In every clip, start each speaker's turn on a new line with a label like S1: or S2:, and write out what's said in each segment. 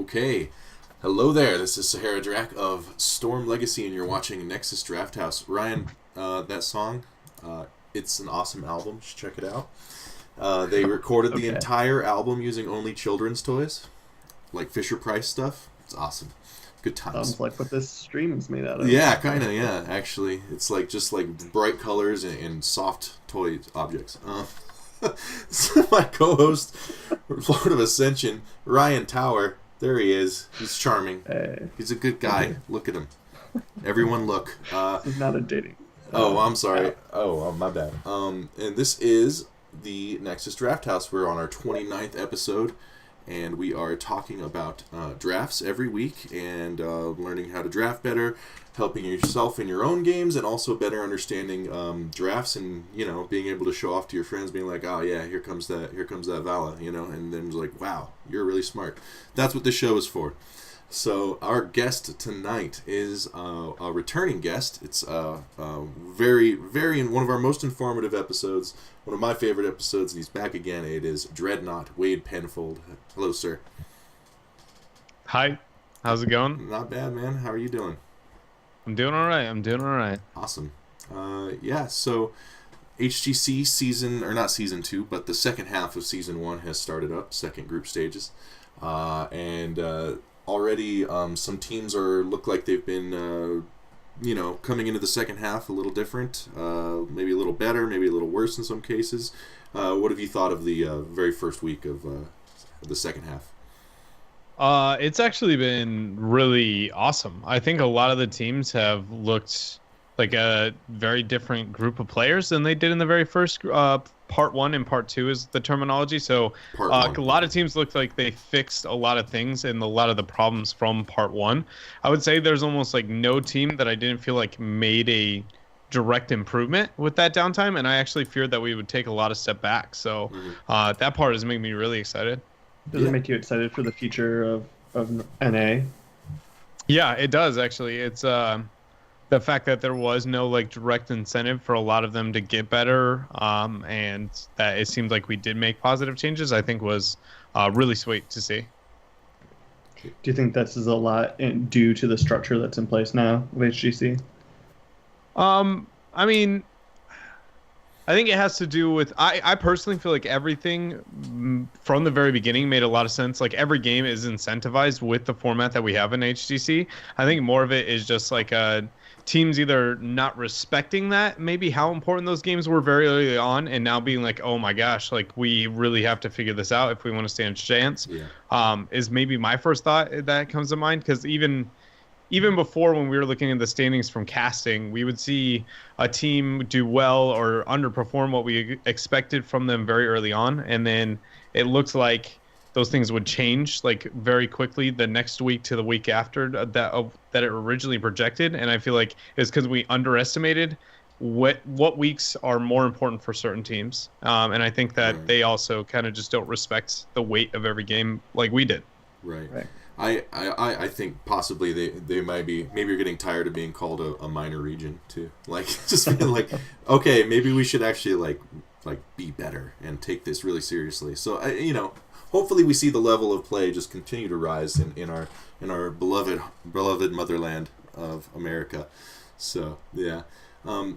S1: Okay. Hello there, this is Sahara Drac of Storm Legacy, and you're watching Nexus Drafthouse. Ryan, that song, it's an awesome album. You should check it out. They recorded the entire album using only children's toys, like Fisher-Price stuff. It's awesome. Good times.
S2: Sounds like what this stream is made out of.
S1: Yeah, kind of, yeah, actually. It's like just like bright colors and soft toy objects. So my co-host, Lord of Ascension, Ryan Tower. There he is. He's charming.
S2: Hey.
S1: He's a good guy. Look at him. Everyone look.
S2: This is not a dating.
S1: I'm sorry. My bad. And this is the Nexus Drafthouse. We're on our 29th episode, and we are talking about drafts every week and learning how to draft better, helping yourself in your own games, and also better understanding drafts and, being able to show off to your friends, being like, oh yeah, here comes that Vala, and then it's like, wow, you're really smart. That's what this show is for. So our guest tonight is a returning guest. It's very, very in one of our most informative episodes, one of my favorite episodes, and he's back again. It is Dreadnaught, Wade Penfold. Hello, sir.
S3: Hi. How's it going?
S1: Not bad, man. How are you doing?
S3: I'm doing all right.
S1: Awesome. So HGC season, or not season 2, but the second half of season 1 has started up, second group stages. Already some teams look like they've been, coming into the second half a little different, maybe a little better, maybe a little worse in some cases. What have you thought of the very first week of the second half?
S3: It's actually been really awesome. I think a lot of the teams have looked like a very different group of players than they did in the very first part 1 and part 2 is the terminology. So a lot of teams looked like they fixed a lot of things and a lot of the problems from part 1. I would say there's almost like no team that I didn't feel like made a direct improvement with that downtime, and I actually feared that we would take a lot of step back. So that part has made me really excited.
S2: Does it make you excited for the future of NA?
S3: Yeah, it does actually. It's the fact that there was no like direct incentive for a lot of them to get better, and that it seemed like we did make positive changes, I think was really sweet to see.
S2: Do you think this is a lot due to the structure that's in place now with HGC?
S3: I think it has to do with, I personally feel like everything from the very beginning made a lot of sense. Like every game is incentivized with the format that we have in HGC. I think more of it is just like teams either not respecting that, maybe how important those games were very early on, and now being like, oh my gosh, like we really have to figure this out if we want to stand a chance. Is maybe my first thought that comes to mind, because even before, when we were looking at the standings from casting, we would see a team do well or underperform what we expected from them very early on, and then it looked like those things would change like very quickly the next week to the week after that it originally projected. And I feel like it's because we underestimated what weeks are more important for certain teams, and I think that they also kind of just don't respect the weight of every game like we did.
S1: Right. I think possibly they maybe you're getting tired of being called a minor region too. Like just being like, okay, maybe we should actually like be better and take this really seriously. So hopefully we see the level of play just continue to rise in our beloved motherland of America. So yeah.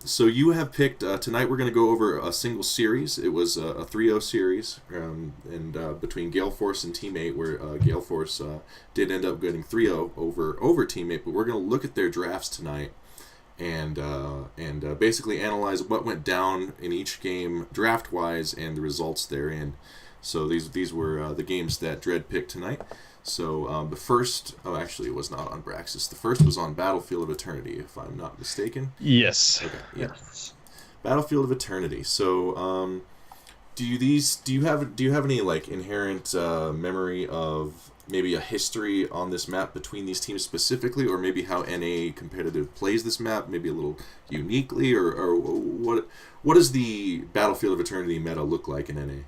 S1: So you have picked tonight. We're going to go over a single series. It was a 3-0 series, and between Gale Force and Team 8, where Gale Force did end up getting 3-0 over Team 8. But we're going to look at their drafts tonight and basically analyze what went down in each game draft wise and the results therein. So these were the games that Dread picked tonight. So the first, it was not on Braxis. The first was on Battlefield of Eternity, if I'm not mistaken.
S3: Yes.
S1: Okay. Yeah. Yes. Battlefield of Eternity. So, do you have any like inherent memory of maybe a history on this map between these teams specifically, or maybe how NA competitive plays this map, maybe a little uniquely, or what does the Battlefield of Eternity meta look like in NA?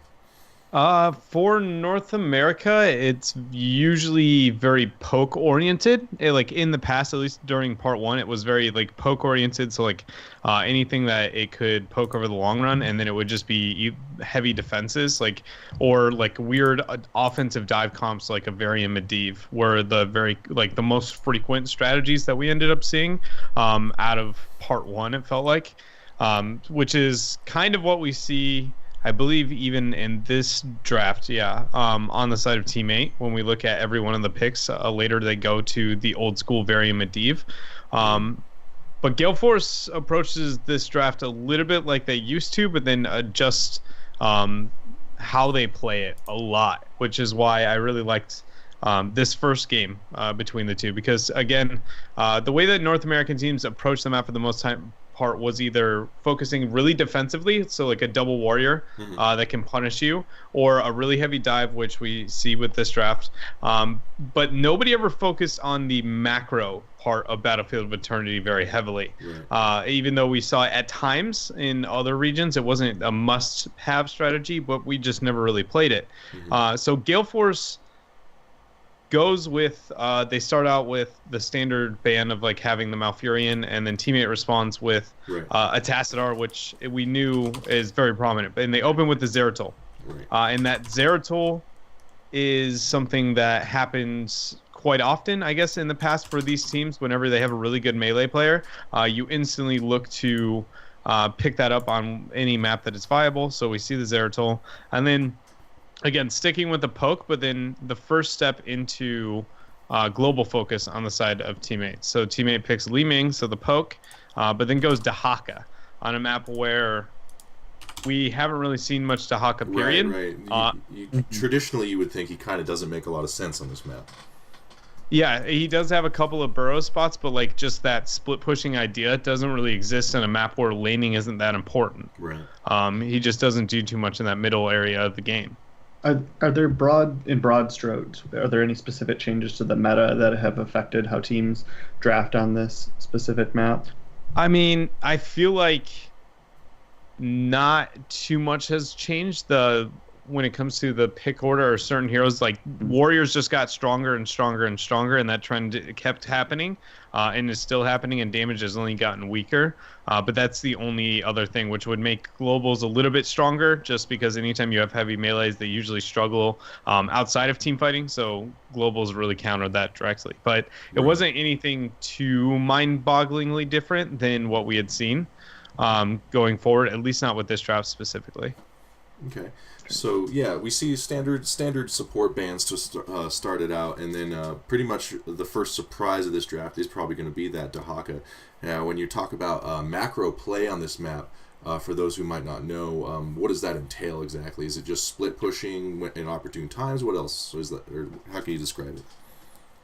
S3: For North America, it's usually very poke oriented. Like in the past, at least during part one, it was very like poke oriented. So like anything that it could poke over the long run, and then it would just be heavy defenses, like or like weird offensive dive comps, like a Varian Medivh, were the very like the most frequent strategies that we ended up seeing out of part one. It felt like, which is kind of what we see. I believe even in this draft, on the side of teammate, when we look at every one of the picks, later they go to the old school Varian Medivh. But Gale Force approaches this draft a little bit like they used to, but then adjust how they play it a lot, which is why I really liked this first game between the two. Because, again, the way that North American teams approach the map for the most part was either focusing really defensively, so like a double warrior that can punish you, or a really heavy dive, which we see with this draft. But nobody ever focused on the macro part of Battlefield of Eternity very heavily. Right. Even though we saw at times in other regions, it wasn't a must-have strategy, but we just never really played it. So Gale Force goes with they start out with the standard ban of like having the Malfurion, and then teammate responds with a Tassadar, which we knew is very prominent, and they open with the Zeratul. And that Zeratul is something that happens quite often, I guess, in the past for these teams. Whenever they have a really good melee player, you instantly look to pick that up on any map that is viable. So we see the Zeratul, and then again, sticking with the poke, but then the first step into global focus on the side of teammate. So teammate picks Li Ming, so the poke, but then goes Dahaka on a map where we haven't really seen much Dahaka, period.
S1: Right. Traditionally, you would think he kind of doesn't make a lot of sense on this map.
S3: Yeah, he does have a couple of burrow spots, but like just that split pushing idea doesn't really exist in a map where laning isn't that important.
S1: Right.
S3: He just doesn't do too much in that middle area of the game.
S2: Are there broad strokes? Are there any specific changes to the meta that have affected how teams draft on this specific map?
S3: I mean, I feel like not too much has changed when it comes to the pick order or certain heroes. Like warriors just got stronger and stronger and stronger, and that trend kept happening and is still happening, and damage has only gotten weaker. But that's the only other thing, which would make globals a little bit stronger, just because anytime you have heavy melees, they usually struggle outside of team fighting. So globals really counter that directly. But it wasn't anything too mind-bogglingly different than what we had seen going forward, at least not with this draft specifically.
S1: Okay. So yeah, we see standard support bans to start it out, and then pretty much the first surprise of this draft is probably going to be that Dahaka. Now, when you talk about macro play on this map, for those who might not know, what does that entail exactly? Is it just split pushing in opportune times? What else is that, or how can you describe it?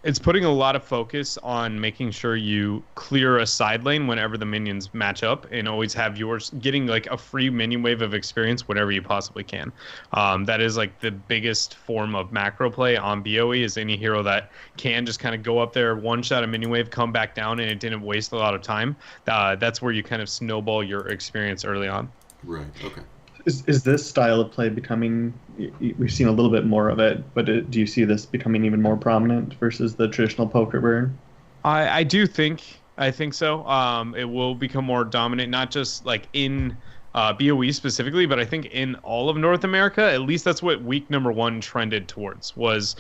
S3: It's putting a lot of focus on making sure you clear a side lane whenever the minions match up, and always have yours getting like a free minion wave of experience whenever you possibly can. That is like the biggest form of macro play on BOE, is any hero that can just kind of go up there, one shot a minion wave, come back down, and it didn't waste a lot of time. That's where you kind of snowball your experience early on.
S1: Right. Okay.
S2: Is this style of play becoming? We've seen a little bit more of it, but do you see this becoming even more prominent versus the traditional poker burn?
S3: I think so. It will become more dominant, not just like in BOE specifically, but I think in all of North America. At least that's what week number one trended towards, was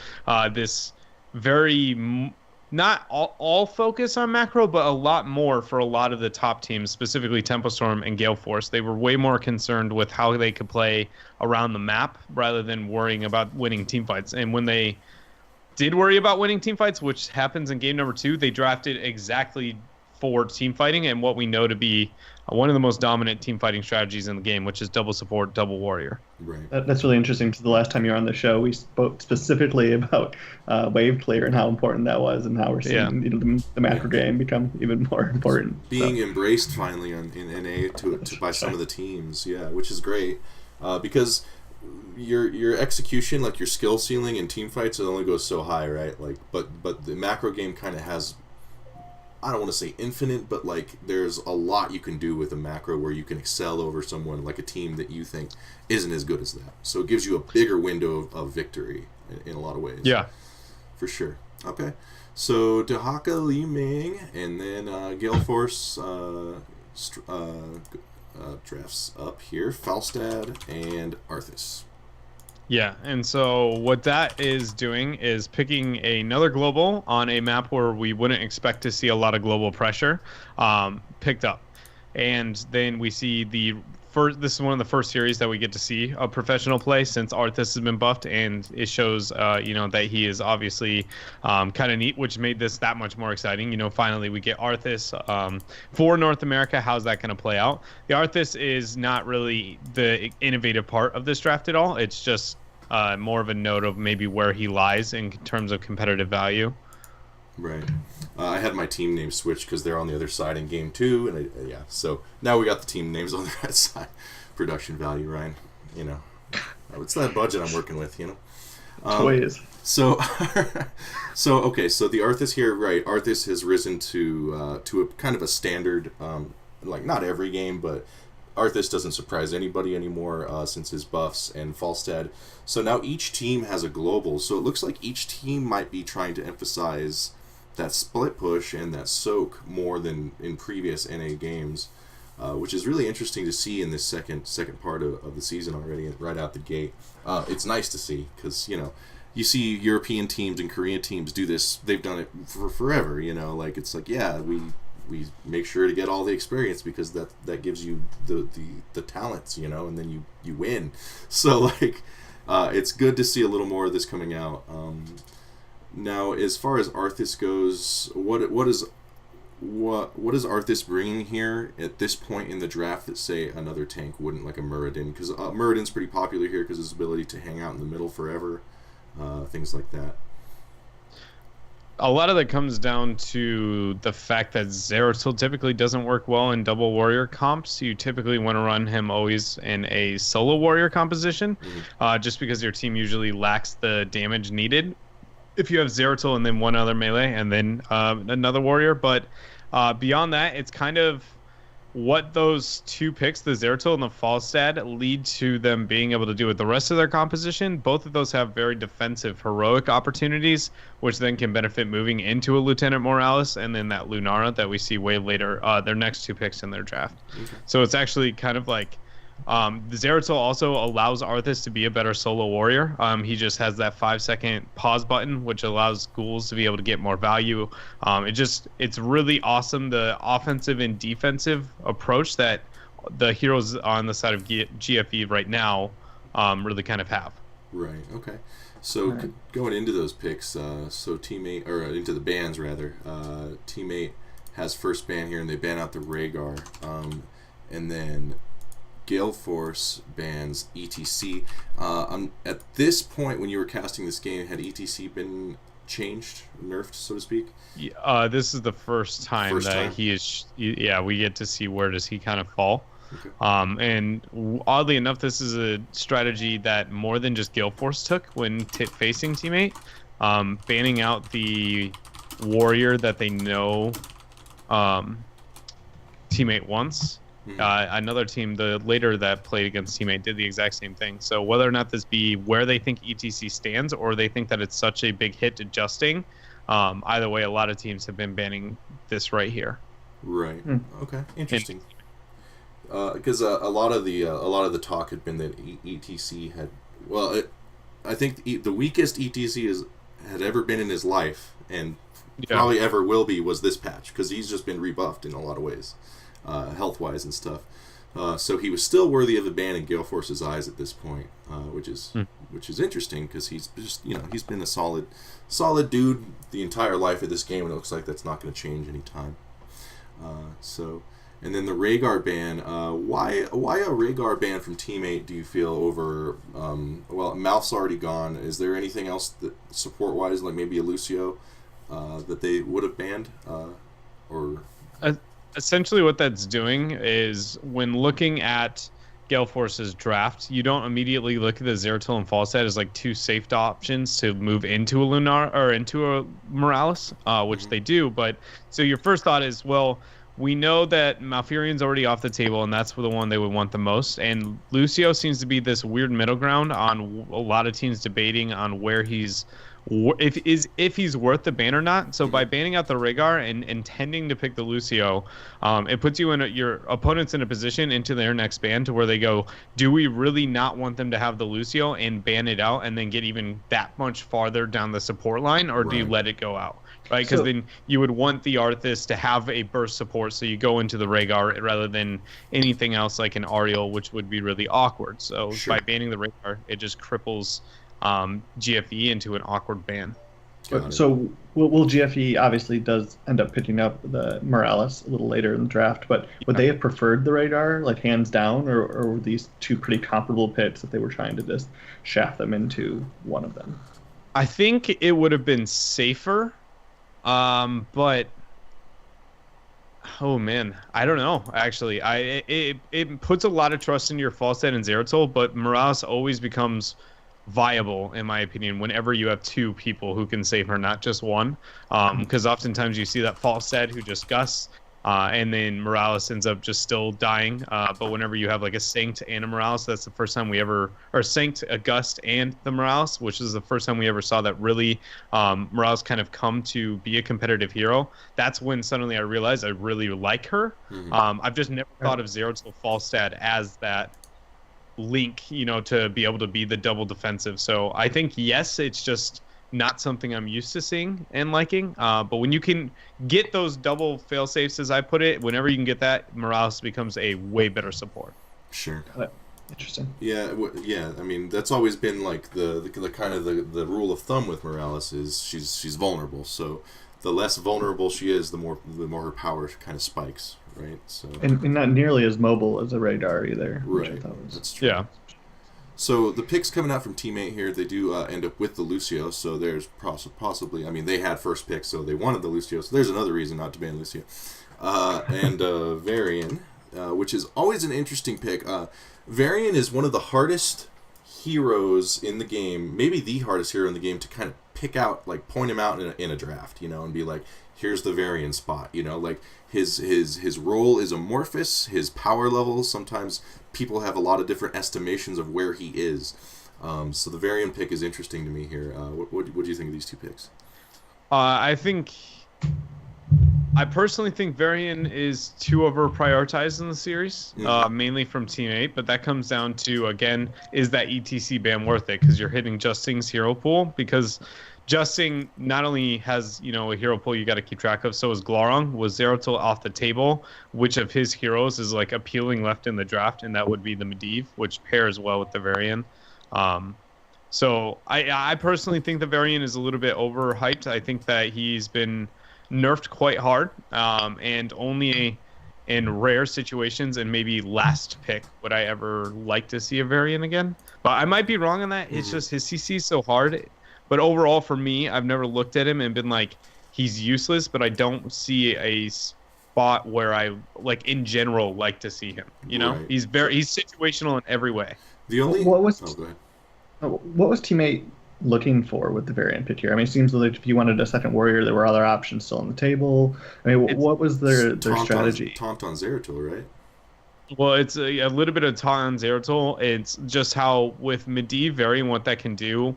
S3: this very not all focus on macro, but a lot more for a lot of the top teams, specifically Tempo Storm and Gale Force. They were way more concerned with how they could play around the map rather than worrying about winning team fights. And when they did worry about winning team fights, which happens in game number 2, they drafted exactly for team fighting and what we know to be one of the most dominant team fighting strategies in the game, which is double support, double warrior.
S1: Right.
S2: That's really interesting, because the last time you were on the show, we spoke specifically about wave clear and how important that was, and how we're seeing the macro game become even more important.
S1: Being embraced finally in NA by some of the teams, which is great, because your execution, like your skill ceiling in team fights, it only goes so high, right? Like, but the macro game kind of has, I don't want to say infinite, but like there's a lot you can do with a macro where you can excel over someone like a team that you think isn't as good as that. So it gives you a bigger window of victory in a lot of ways.
S3: Yeah,
S1: for sure. Okay, so Dehaka, Li Ming, and then Gale Force drafts up here, Falstad and Arthas.
S3: yeah, and so what that is doing is picking another global on a map where we wouldn't expect to see a lot of global pressure picked up. And then we see this is one of the first series that we get to see a professional play since Arthas has been buffed, and it shows, that he is obviously kind of neat, which made this that much more exciting. Finally we get Arthas for North America. How's that going to play out? The Arthas is not really the innovative part of this draft at all. It's just more of a note of maybe where he lies in terms of competitive value.
S1: Right. I had my team name switched because they're on the other side in game 2, and so now we got the team names on the right side. Production value, Ryan. It's that budget I'm working with.
S2: Toys.
S1: So okay. So the Arthas here, right? Arthas has risen to a kind of a standard, like not every game, but Arthas doesn't surprise anybody anymore since his buffs and Falstad. So now each team has a global. So it looks like each team might be trying to emphasize that split push and that soak more than in previous NA games, which is really interesting to see in this second part of the season already, right out the gate. It's nice to see because you see European teams and Korean teams do this. They've done it for forever. It's like we make sure to get all the experience because that gives you the talents, and then you win. So it's good to see a little more of this coming out. Now, as far as Arthas goes, what is Arthas bringing here at this point in the draft that, say, another tank wouldn't, like a Muradin? Because Muradin's pretty popular here because his ability to hang out in the middle forever, things like that.
S3: A lot of that comes down to the fact that Zeratul typically doesn't work well in double warrior comps. You typically want to run him always in a solo warrior composition, just because your team usually lacks the damage needed if you have Zeratul and then one other melee and then another warrior. But beyond that, it's kind of what those two picks, the Zeratul and the Falstad, lead to them being able to do with the rest of their composition. Both of those have very defensive, heroic opportunities, which then can benefit moving into a Lieutenant Morales and then that Lunara that we see way later, their next two picks in their draft. Okay. So it's actually kind of like the Zeratul also allows Arthas to be a better solo warrior. He just has that 5-second pause button, which allows ghouls to be able to get more value. It's really awesome, the offensive and defensive approach that the heroes on the side of GFE right now really kind of have.
S1: Right. Okay. So going into those picks, so teammate, or into the bans rather, teammate has first ban here, and they ban out the Rhaegar, and then Gale Force bans ETC. At this point, when you were casting this game, had ETC been changed, nerfed, so to speak?
S3: This is the first time he is. Yeah, we get to see where does he kind of fall. Okay. And oddly enough, this is a strategy that more than just Gale Force took when facing teammate, banning out the warrior that they know teammate wants. Another team, the later that played against teammate, did the exact same thing. So whether or not this be where they think ETC stands or they think that it's such a big hit adjusting, either way, a lot of teams have been banning this right here.
S1: Right. Okay. Interesting. Because a lot of the talk had been that ETC had, I think the weakest ETC had ever been in his life, and probably ever will be, was this patch, because he's just been rebuffed in a lot of ways. Health-wise and stuff, so he was still worthy of a ban in Gale Force's eyes at this point, which is interesting because he's just he's been a solid dude the entire life of this game, and it looks like that's not going to change anytime. And then the Rhaegar ban. Why a Rhaegar ban from teammate? Do you feel over? Mouth's already gone. Is there anything else that support-wise, like maybe a Lucio, that they would have banned, or?
S3: Essentially what that's doing is when looking at Gale Force's draft, you don't immediately look at the Zeratul and Falstad as like two safe options to move into a Lunar or into a Morales, which they do. But so your first thought is, well, we know that Malfurion's already off the table, and that's the one they would want the most. And Lucio seems to be this weird middle ground on a lot of teams debating on where he's if he's worth the ban or not. So by banning out the Rhaegar and intending to pick the Lucio, it puts you in your opponents in a position into their next ban to where they go, do we really not want them to have the Lucio and ban it out and then get even that much farther down the support line, or do you let it go out? Right, because then you would want the Arthas to have a burst support, so you go into the Rhaegar rather than anything else like an Ariel, which would be really awkward. So by banning the Rhaegar, it just cripples GFE into an awkward ban.
S2: So GFE obviously does end up picking up the Morales a little later in the draft, but would they have preferred the Rhaegar, like hands down, or were these two pretty comparable picks if they were trying to just shaft them into one of them?
S3: I think it would have been safer. But oh man, I don't know. Actually, it puts a lot of trust in your Falstad and Zeratul, but Morales always becomes viable, in my opinion, whenever you have two people who can save her, not just one. Because oftentimes you see that Falstad who just gusts, and then Morales ends up just still dying. But whenever you have like a Sanct and a Morales, that's the first time we ever, or Sanct, a Gust, and the Morales, which is the first time we ever saw that really Morales kind of come to be a competitive hero. That's when suddenly I realized I really like her. I've just never thought of Zeratul Falstad as that link, to be able to be the double defensive. So I think, yes, it's just not something I'm used to seeing and liking. But when you can get those double fail-safes, as I put it, whenever you can get that, Morales becomes a way better support.
S1: Sure.
S2: Interesting.
S1: Yeah, yeah. I mean, that's always been like the kind of the rule of thumb with Morales is she's vulnerable. So the less vulnerable she is, the more her power kind of spikes, right? So
S2: and not nearly as mobile as a Rhaegar either.
S1: Right.
S2: Which I thought was...
S1: That's true.
S3: Yeah.
S1: So the picks coming out from Teammate here, they do end up with the Lucio, so there's possibly, I mean, they had first pick, so they wanted the Lucio, so there's another reason not to ban Lucio. And Varian, which is always an interesting pick. Varian is one of the hardest heroes in the game, maybe the hardest hero in the game to kind of pick out, like point him out in a draft, and be like, here's the Varian spot, like his role is amorphous, his power levels, sometimes people have a lot of different estimations of where he is. So the Varian pick is interesting to me here. What do you think of these two picks?
S3: I personally think Varian is too over-prioritized in the series, mainly from Teammate, but that comes down to, again, is that ETC ban worth it? Because you're hitting Justing's hero pool, because Justing not only has, a hero pool you got to keep track of, so is Glaurung. Was Zeratul off the table? Which of his heroes is like appealing left in the draft? And that would be the Medivh, which pairs well with the Varian. So I personally think the Varian is a little bit overhyped. I think that he's been nerfed quite hard, and only in rare situations and maybe last pick would I ever like to see a Varian again. But I might be wrong on that. It's just his CC is so hard. But overall, for me, I've never looked at him and been like, he's useless, but I don't see a spot where I, like, in general, like to see him. Right. He's situational in every way.
S1: The only...
S2: What was
S1: go ahead.
S2: What was Teammate looking for with the Varian pick here? I mean, it seems like if you wanted a second warrior, there were other options still on the table. I mean, what was their strategy?
S1: Taunt on Zeratul, right?
S3: Well, it's a little bit of taunt on Zeratul. It's just how, with Medivh, Varian, what that can do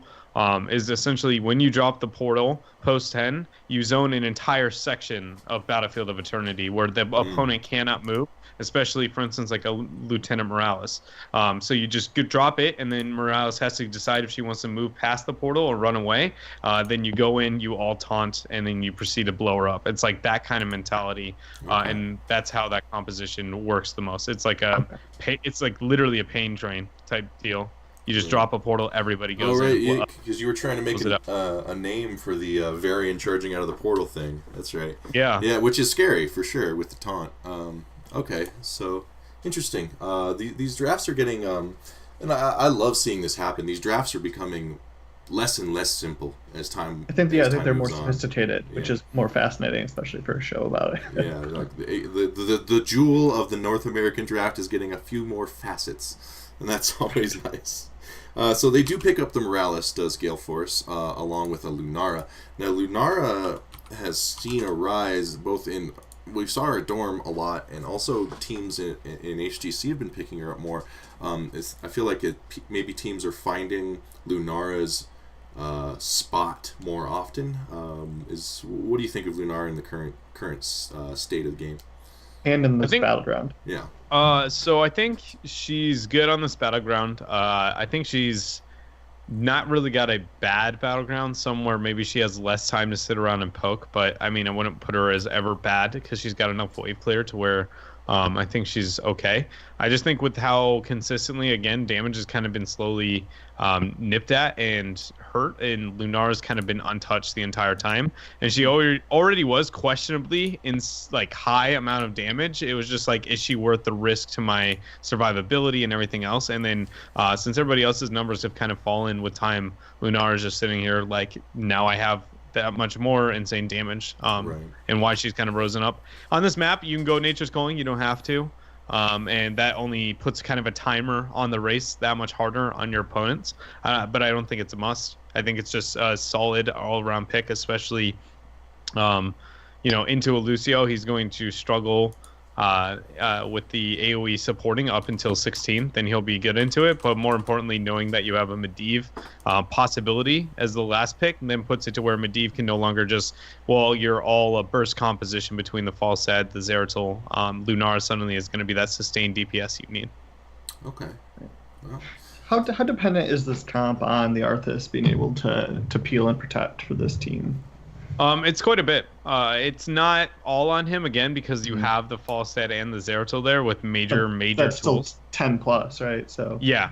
S3: is essentially when you drop the portal post 10, you zone an entire section of Battlefield of Eternity where the opponent cannot move, especially, for instance, like a Lieutenant Morales. So you just drop it, and then Morales has to decide if she wants to move past the portal or run away. Then you go in, you all taunt, and then you proceed to blow her up. It's like that kind of mentality, and that's how that composition works the most. It's like it's like literally a pain train type deal. You just drop a portal, everybody goes in.
S1: Oh, right, because you were trying to make a name for the Varian charging out of the portal thing. That's right.
S3: Yeah.
S1: Yeah, which is scary, for sure, with the taunt. Okay, so, interesting. These drafts are getting, and I love seeing this happen, these drafts are becoming, less and less simple as time.
S2: I think they're more
S1: moves on.
S2: sophisticated, which is more fascinating, especially for a show about it.
S1: Yeah, like the jewel of the North American draft is getting a few more facets, and that's always nice. So they do pick up the Morales, does Gale Force, along with a Lunara. Now Lunara has seen a rise both in, we saw her at Dorm a lot, and also teams in HGC have been picking her up more. I feel like maybe teams are finding Lunara's spot more often. What do you think of Lunara in the current state of the game?
S2: And in this battleground.
S1: Yeah.
S3: So I think she's good on this battleground. I think she's not really got a bad battleground. Somewhere maybe she has less time to sit around and poke, but I mean, I wouldn't put her as ever bad because she's got enough wave clear to where I think she's okay. I just think with how consistently, again, damage has kind of been slowly nipped at and hurt, and Lunara's kind of been untouched the entire time. And she already was questionably in like high amount of damage. It was just like, is she worth the risk to my survivability and everything else? And then since everybody else's numbers have kind of fallen with time, Lunara's just sitting here like, now I have that much more insane damage,
S1: right.
S3: And why she's kind of risen up. On this map, you can go Nature's Calling, you don't have to. And that only puts kind of a timer on the race that much harder on your opponents. But I don't think it's a must. I think it's just a solid all-around pick, especially, into a Lucio. He's going to struggle with the AoE supporting up until 16. Then he'll be good into it. But more importantly, knowing that you have a Medivh possibility as the last pick, and then puts it to where Medivh can no longer just, you're all a burst composition between the Falstad, the Zeratul. Lunara suddenly is going to be that sustained DPS you need.
S1: Okay. Well.
S2: How dependent is this comp on the Arthas being able to peel and protect for this team?
S3: It's quite a bit. It's not all on him, again, because you have the Falstad and the Zeratul there with major
S2: that's
S3: tools.
S2: Still 10 plus, right? So
S3: yeah.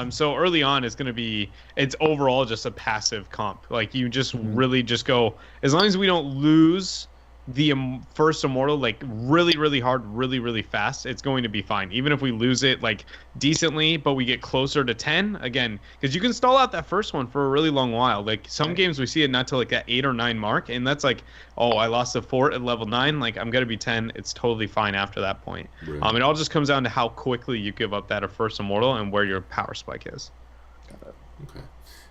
S3: So early on, it's overall just a passive comp. Like, you just really just go, as long as we don't lose the first Immortal like really, really hard, really, really fast, it's going to be fine. Even if we lose it like decently, but we get closer to 10 again, because you can stall out that first one for a really long while. Like some games we see it not till like that 8 or 9 mark, and that's like, I lost a fort at level 9, like I'm gonna be 10. It's totally fine after that point. Right. It all just comes down to how quickly you give up that first Immortal and where your power spike is.
S2: Got it.
S1: Okay.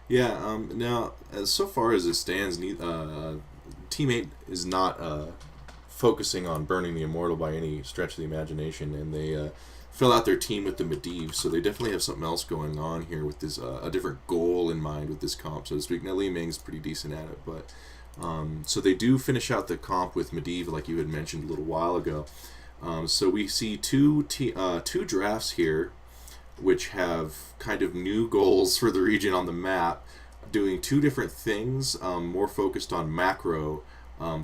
S1: Yeah. Now, so far as it stands, Teammate is not focusing on burning the Immortal by any stretch of the imagination, and they fill out their team with the Medivh, so they definitely have something else going on here with this, a different goal in mind with this comp, so to speak. Now, Li Ming's pretty decent at it, but so they do finish out the comp with Medivh, like you had mentioned a little while ago. So we see two drafts here, which have kind of new goals for the region on the map, doing two different things, more focused on macro,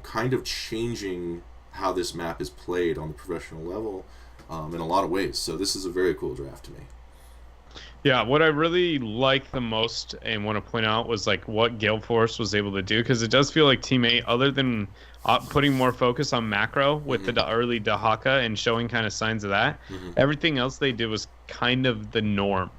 S1: kind of changing how this map is played on the professional level in a lot of ways. So this is a very cool draft to me.
S3: Yeah, what I really like the most and want to point out was like what Gale Force was able to do, because it does feel like Teammate, other than putting more focus on macro with the early Dahaka and showing kind of signs of that, everything else they did was kind of the norm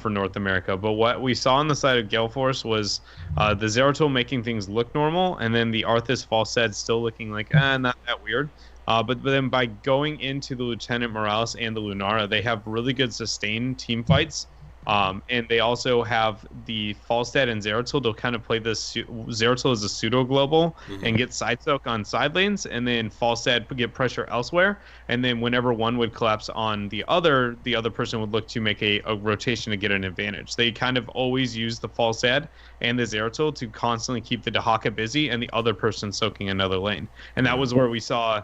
S3: for North America. But what we saw on the side of Gale Force was the Zeratul making things look normal, and then the Arthas Falstad still looking like, not that weird. But then by going into the Lieutenant Morales and the Lunara, they have really good sustained team fights. And they also have the Falstad and Zeratul to kind of play this. Zeratul as a pseudo global and get side soak on side lanes, and then Falstad get pressure elsewhere. And then whenever one would collapse on the other person would look to make a rotation to get an advantage. They kind of always use the Falstad and the Zeratul to constantly keep the Dahaka busy and the other person soaking another lane. And that was where we saw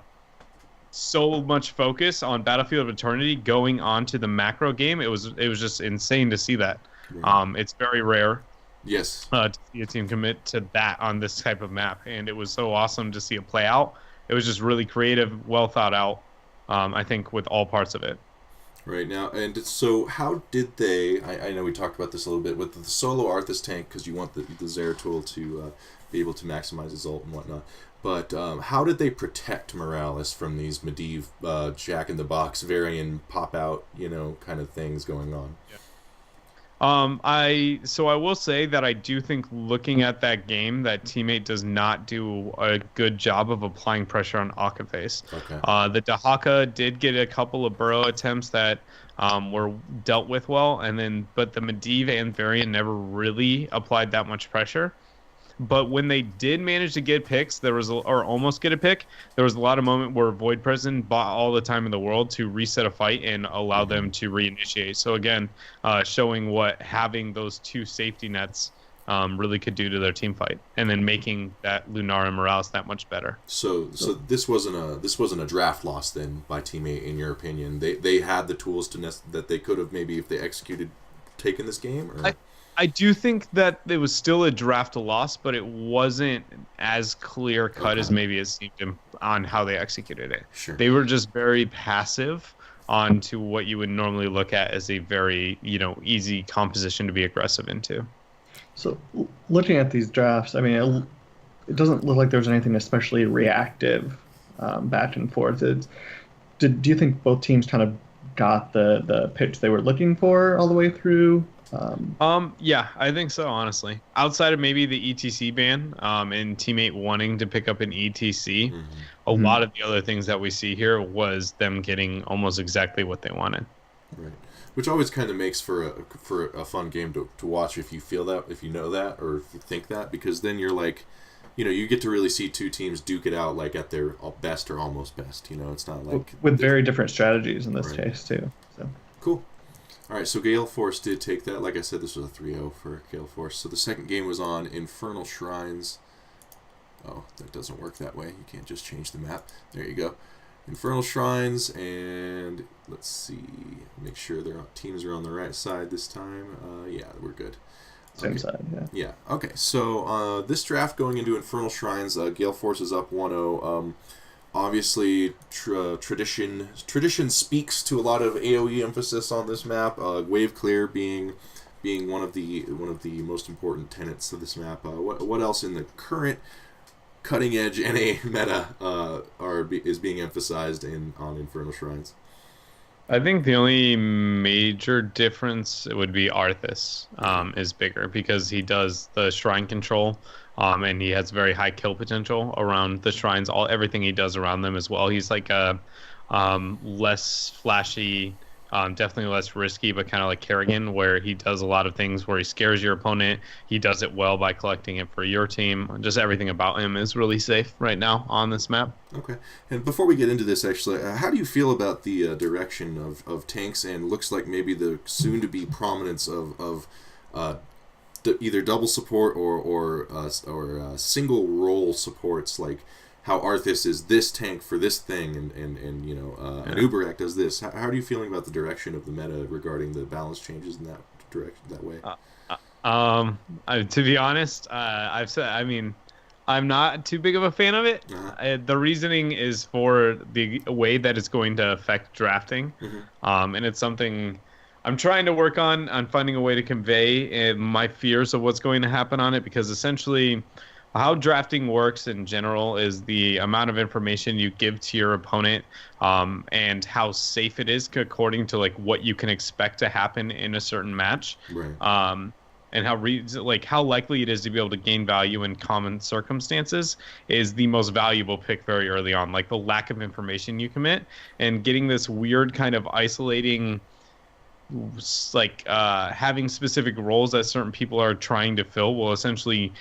S3: so much focus on Battlefield of Eternity going on to the macro game. It was just insane to see that. It's very rare to see a team commit to that on this type of map, and it was so awesome to see it play out. It was just really creative, well thought out, I think, with all parts of it.
S1: Right now, and so how did they, I know we talked about this a little bit, with the solo Arthas tank, because you want the Zeratul to be able to maximize his ult and whatnot. But how did they protect Morales from these Medivh Jack-in-the-Box Varian pop-out, kind of things going on?
S3: I will say that I do think looking at that game, that teammate does not do a good job of applying pressure on Akaface.
S1: Okay.
S3: The Dahaka did get a couple of burrow attempts that were dealt with well, but the Medivh and Variant never really applied that much pressure. But when they did manage to get picks, or almost get a pick, there was a lot of moment where Void Prison bought all the time in the world to reset a fight and allow them to reinitiate. So again, showing what having those two safety nets really could do to their team fight, and then making that Lunar and Morales that much better.
S1: So this wasn't a draft loss then by teammate, in your opinion. They had the tools that they could have, maybe if they executed, taken this game. Or?
S3: I do think that it was still a draft loss, but it wasn't as clear cut as maybe it seemed on how they executed it.
S1: Sure.
S3: They were just very passive onto what you would normally look at as a very, easy composition to be aggressive into.
S2: So looking at these drafts, I mean, it doesn't look like there's anything especially reactive back and forth. Do you think both teams kind of got the pitch they were looking for all the way through?
S3: Yeah, I think so, honestly. Outside of maybe the ETC ban, and teammate wanting to pick up an ETC, a lot of the other things that we see here was them getting almost exactly what they wanted.
S1: Right. Which always kind of makes for a fun game to watch if you feel that, if you know that, or if you think that, because then you're like, you get to really see two teams duke it out like at their best or almost best. It's not like
S2: with very different strategies in this case too. So
S1: cool. All right, so Gale Force did take that. Like I said, this was a 3-0 for Gale Force. So the second game was on Infernal Shrines. Oh, that doesn't work that way. You can't just change the map. There you go. Infernal Shrines, and let's see. Make sure their teams are on the right side this time. Yeah, we're good.
S2: Same side, yeah.
S1: Yeah, okay. So this draft going into Infernal Shrines, Gale Force is up 1-0. Obviously, tradition speaks to a lot of AoE emphasis on this map. Wave clear being one of the most important tenets of this map. What else in the current cutting edge NA meta is being emphasized on Infernal Shrines?
S3: I think the only major difference would be Arthas is bigger, because he does the shrine control. And he has very high kill potential around the shrines. Everything he does around them as well. He's like a less flashy, definitely less risky, but kind of like Kerrigan, where he does a lot of things where he scares your opponent. He does it well by collecting it for your team. Just everything about him is really safe right now on this map.
S1: Okay. And before we get into this, actually, how do you feel about the direction of tanks, and looks like maybe the soon-to-be prominence of either double support or single role supports, like how Arthas is this tank for this thing, and an Uberak does this. How are you feeling about the direction of the meta regarding the balance changes in that direction, that way?
S3: To be honest, I've said, I'm not too big of a fan of it. The reasoning is for the way that it's going to affect drafting, and it's something I'm trying to work on finding a way to convey my fears of what's going to happen on it, because essentially how drafting works in general is the amount of information you give to your opponent, and how safe it is according to like what you can expect to happen in a certain match.
S1: Right.
S3: And how likely it is to be able to gain value in common circumstances is the most valuable pick very early on. Like the lack of information you commit, and getting this weird kind of isolating, having specific roles that certain people are trying to fill will essentially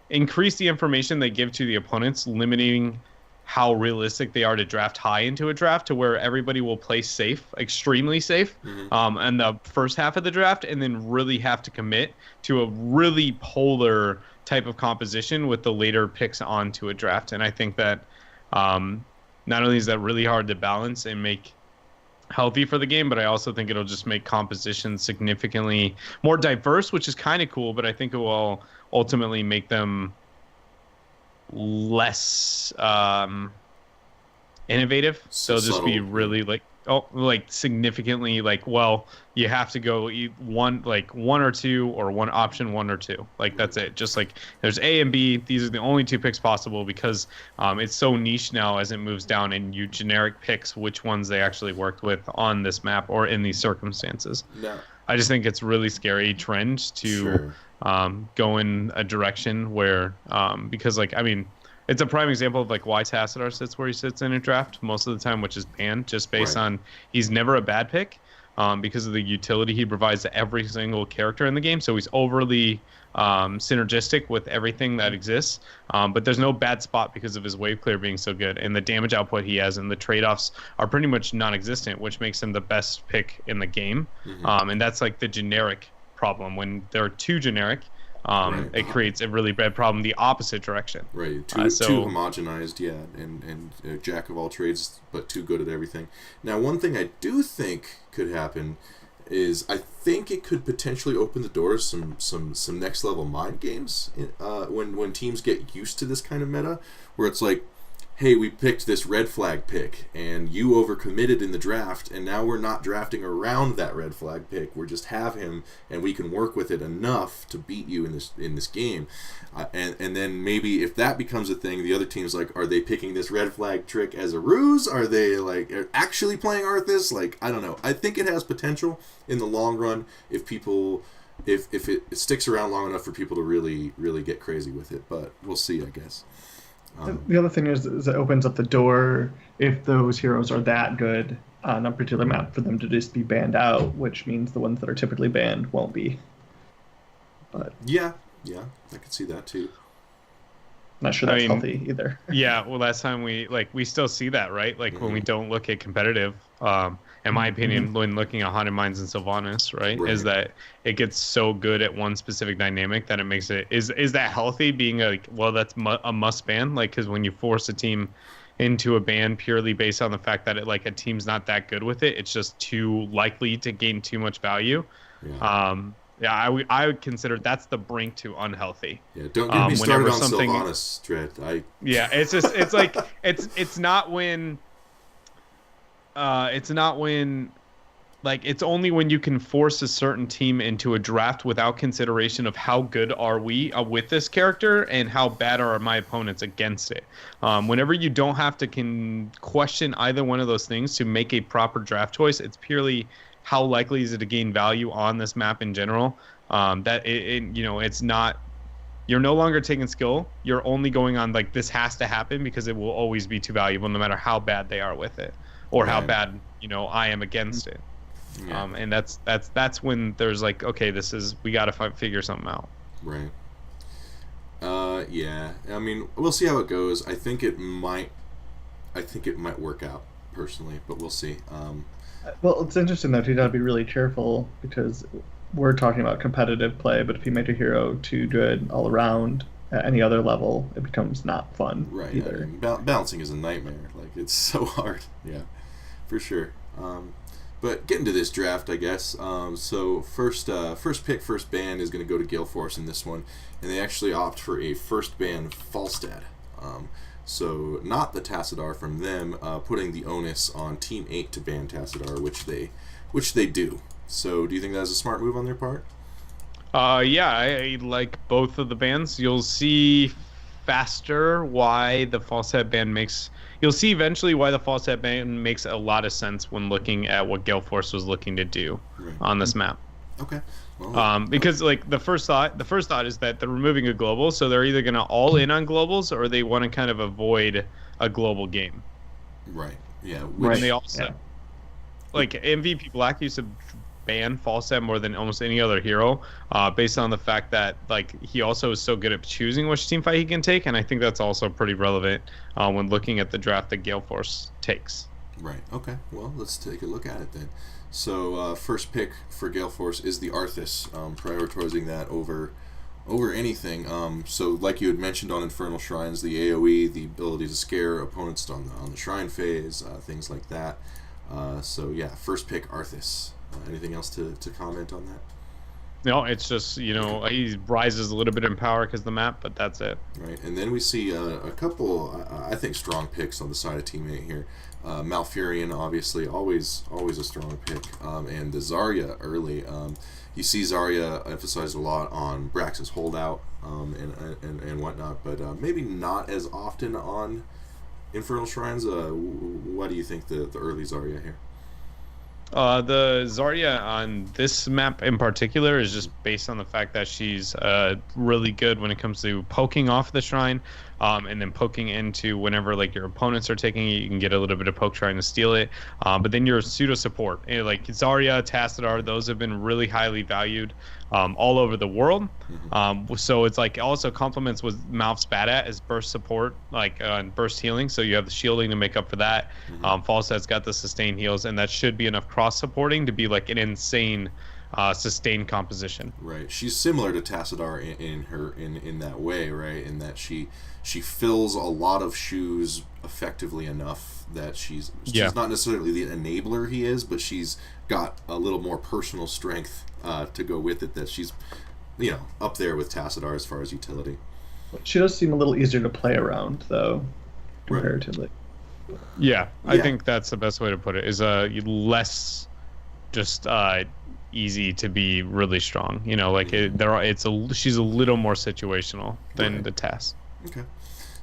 S3: increase the information they give to the opponents, limiting how realistic they are to draft high into a draft, to where everybody will play safe, extremely safe, in the first half of the draft, and then really have to commit to a really polar type of composition with the later picks onto a draft. And I think that not only is that really hard to balance and make healthy for the game, but I also think it'll just make composition significantly more diverse, which is kind of cool, but I think it will ultimately make them less innovative. So they'll just be really significantly you have to go one or two, or one option 1 or 2. Like that's it. Just like there's A and B. These are the only 2 picks possible, because it's so niche now as it moves down, and you generic picks which ones they actually worked with on this map or in these circumstances.
S1: No.
S3: I just think it's really scary trend to go in a direction where because like I mean it's a prime example of like why Tassadar sits where he sits in a draft most of the time, which is banned just based on he's never a bad pick because of the utility he provides to every single character in the game. So he's overly synergistic with everything that exists, but there's no bad spot because of his wave clear being so good, and the damage output he has and the trade-offs are pretty much non-existent, which makes him the best pick in the game. And that's like the generic problem. When there are too generic, it creates a really bad problem the opposite direction.
S1: Right, too homogenized, and jack of all trades, but too good at everything. Now, one thing I do think could happen is I think it could potentially open the doors some next level mind games when teams get used to this kind of meta, where it's like, hey, we picked this red flag pick, and you overcommitted in the draft, and now we're not drafting around that red flag pick. We just have him, and we can work with it enough to beat you in this game. And then maybe if that becomes a thing, the other team's like, are they picking this red flag trick as a ruse? Are they like actually playing Arthas? Like, I don't know. I think it has potential in the long run if it sticks around long enough for people to really, really get crazy with it. But we'll see, I guess.
S2: The other thing is it opens up the door if those heroes are that good on a particular map for them to just be banned out, which means the ones that are typically banned won't be. But
S1: yeah, I could see that too.
S2: Not sure that's healthy either.
S3: Yeah, well, last time we still see that, right? Like when we don't look at competitive, in my opinion, when looking at Haunted Minds and Sylvanas, right, is that it gets so good at one specific dynamic that it makes it is that healthy? Being like, well, that's a must ban, like because when you force a team into a ban purely based on the fact that a team's not that good with it, it's just too likely to gain too much value. I would consider that's the brink to unhealtly.
S1: Yeah, don't get me started on Sylvanas, Dread.
S3: It's just it's like it's not when like it's only when you can force a certain team into a draft without consideration of how good are we with this character and how bad are my opponents against it. Whenever you don't have to question either one of those things to make a proper draft choice, it's purely how likely is it to gain value on this map in general. That it's not. You're no longer taking skill. You're only going on like this has to happen because it will always be too valuable no matter how bad they are with it or how bad I am against it. Yeah. And that's when there's like, okay, we got to figure something out.
S1: Right. Yeah. I mean, we'll see how it goes. I think it might work out personally, but we'll see.
S2: Well, it's interesting though. You got to be really careful because we're talking about competitive play, but if you make a hero too good all around at any other level, it becomes not fun either.
S1: I mean, balancing is a nightmare. Like it's so hard. Yeah, for sure. But getting to this draft, I guess. So first pick, first ban is going to go to Gale Force in this one, and they actually opt for a first ban Falstad. So not the Tassadar from them, putting the onus on Team 8 to ban Tassadar, which they do. So do you think that was a smart move on their part?
S3: Yeah, I like both of the bans. You'll see faster why the Falstad ban makes... You'll see eventually why the Falstad ban makes a lot of sense when looking at what Gale Force was looking to do on this map.
S1: Okay. Well,
S3: because like the first thought is that they're removing a global, so they're either gonna all in on globals or they want to kind of avoid a global game.
S1: Right. Yeah.
S3: And they also like MVP Black used to ban Falstad more than almost any other hero, based on the fact that like he also is so good at choosing which team fight he can take, and I think that's also pretty relevant when looking at the draft that Gale Force takes.
S1: Right. Okay. Well, let's take a look at it then. So first pick for Gale Force is the Arthas, prioritizing that over anything. So like you had mentioned on Infernal Shrines, the AoE, the ability to scare opponents on the Shrine phase, things like that. So yeah, first pick Arthas. Anything else to comment on that?
S3: No, it's just, he rises a little bit in power because of the map, but that's it.
S1: Right, and then we see a couple, I think, strong picks on the side of Team 8 here. Malfurion, obviously, always a strong pick, and the Zarya early. You see Zarya emphasized a lot on Brax's holdout and whatnot, but maybe not as often on Infernal Shrines. What do you think the early Zarya here?
S3: The Zarya on this map in particular is just based on the fact that she's really good when it comes to poking off the shrine, and then poking into whenever like your opponents are taking it, you can get a little bit of poke trying to steal it. But then your pseudo support, like Zarya, Tassadar, those have been really highly valued all over the world. So it's like also complements what Malph's bad at is burst support, like burst healing. So you have the shielding to make up for that. Falsett's got the sustain heals, and that should be enough cross supporting to be like an insane sustained composition.
S1: Right. She's similar to Tassadar in that way, right? In that she fills a lot of shoes effectively enough that she's not necessarily the enabler he is, but she's got a little more personal strength to go with it, that she's up there with Tassadar as far as utility.
S2: She does seem a little easier to play around though, comparatively.
S3: Yeah, I think that's the best way to put it, is less just easy to be really strong. She's a little more situational than the Tass.
S1: Okay.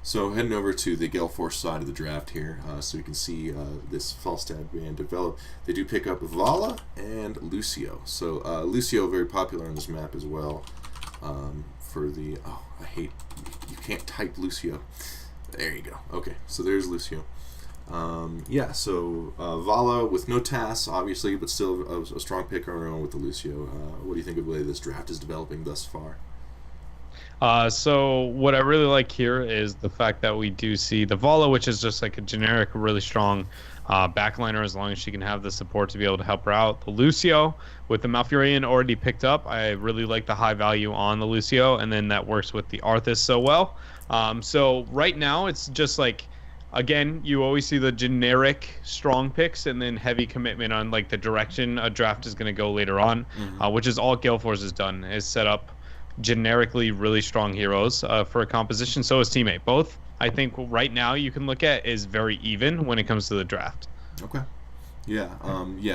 S1: So heading over to the Gale Force side of the draft here, so you can see this Falstad band develop. They do pick up Vala and Lucio. So Lucio very popular on this map as well. For the you can't type Lucio. There you go. Okay, so there's Lucio. So Vala with no Tass, obviously, but still a strong pick on her own with the Lucio. What do you think of the way this draft is developing thus far?
S3: So what I really like here is the fact that we do see the Vala, which is just like a generic, really strong backliner, as long as she can have the support to be able to help her out. The Lucio with the Malfurion already picked up. I really like the high value on the Lucio, and then that works with the Arthas so well. So right now it's just like, again, you always see the generic strong picks and then heavy commitment on like the direction a draft is going to go later on, which is all Gale Force has done, is set up generically really strong heroes for a composition. So is Teammate. Both, I think, right now you can look at is very even when it comes to the draft.
S1: Okay. Yeah.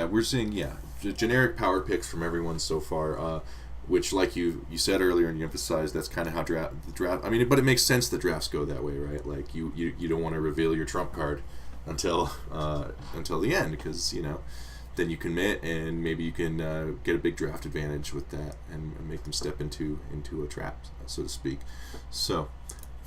S1: We're seeing generic power picks from everyone so far, which, like you said earlier and you emphasized, that's kind of how the draft. I mean, but it makes sense that drafts go that way, right? Like you don't want to reveal your trump card until the end, because then you commit, and maybe you can get a big draft advantage with that and make them step into a trap, so to speak. So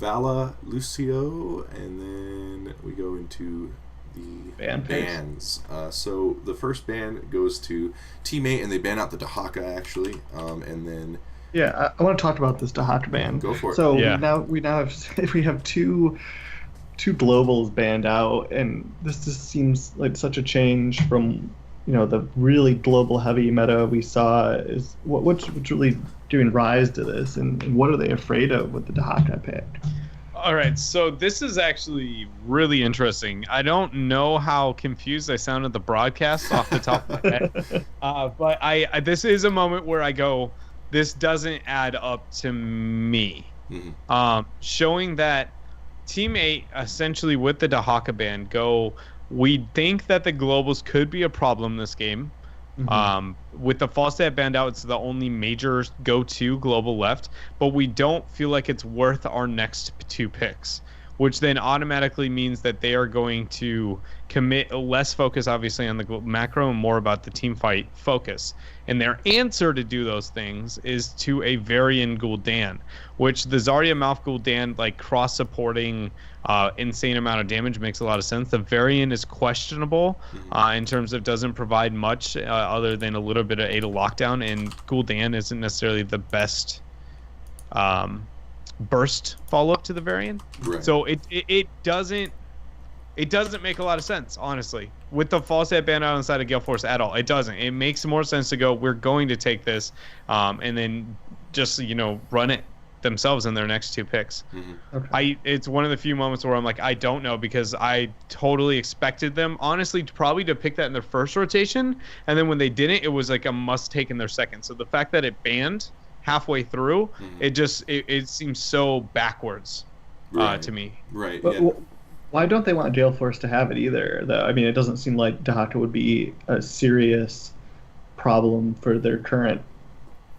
S1: Vala, Lucio, and then we go into the bans. So the first ban goes to Teammate, and they ban out the Dahaka, actually, and then
S2: I want to talk about this Dahaka ban.
S1: Go for it.
S2: So we now have two globals banned out, and this just seems like such a change from the really global heavy meta we saw. Is what's really doing rise to this, and what are they afraid of with the Dahaka pick?
S3: All right, so this is actually really interesting. I don't know how confused I sounded the broadcast off the top of my head, but I this is a moment where I go, this doesn't add up to me. Showing that Teammate essentially with the Dahaka ban go, we think that the globals could be a problem this game. With the Falstad banned out, it's the only major go-to global left, but we don't feel like it's worth our next two picks, which then automatically means that they are going to commit less focus, obviously, on the macro and more about the team fight focus. And their answer to do those things is to a Varian Gul'dan, which the Zarya Malf Gul'dan, like cross-supporting insane amount of damage, makes a lot of sense. The Varian is questionable in terms of doesn't provide much other than a little bit of Ada lockdown, and Gul'dan isn't necessarily the best burst follow-up to the Varian. Right. So it doesn't make a lot of sense, honestly, with the Falstad ban out inside of Gale Force at all. It doesn't. It makes more sense to go, we're going to take this, and then just run it themselves in their next two picks. Okay. It's one of the few moments where I'm like, I don't know, because I totally expected them, honestly, probably to pick that in their first rotation, and then when they didn't, it was like a must take in their second. So the fact that it banned halfway through, it seems so backwards to me.
S1: Right.
S2: But, why don't they want Gale Force to have it either, though? I mean, it doesn't seem like Dahaka would be a serious problem for their current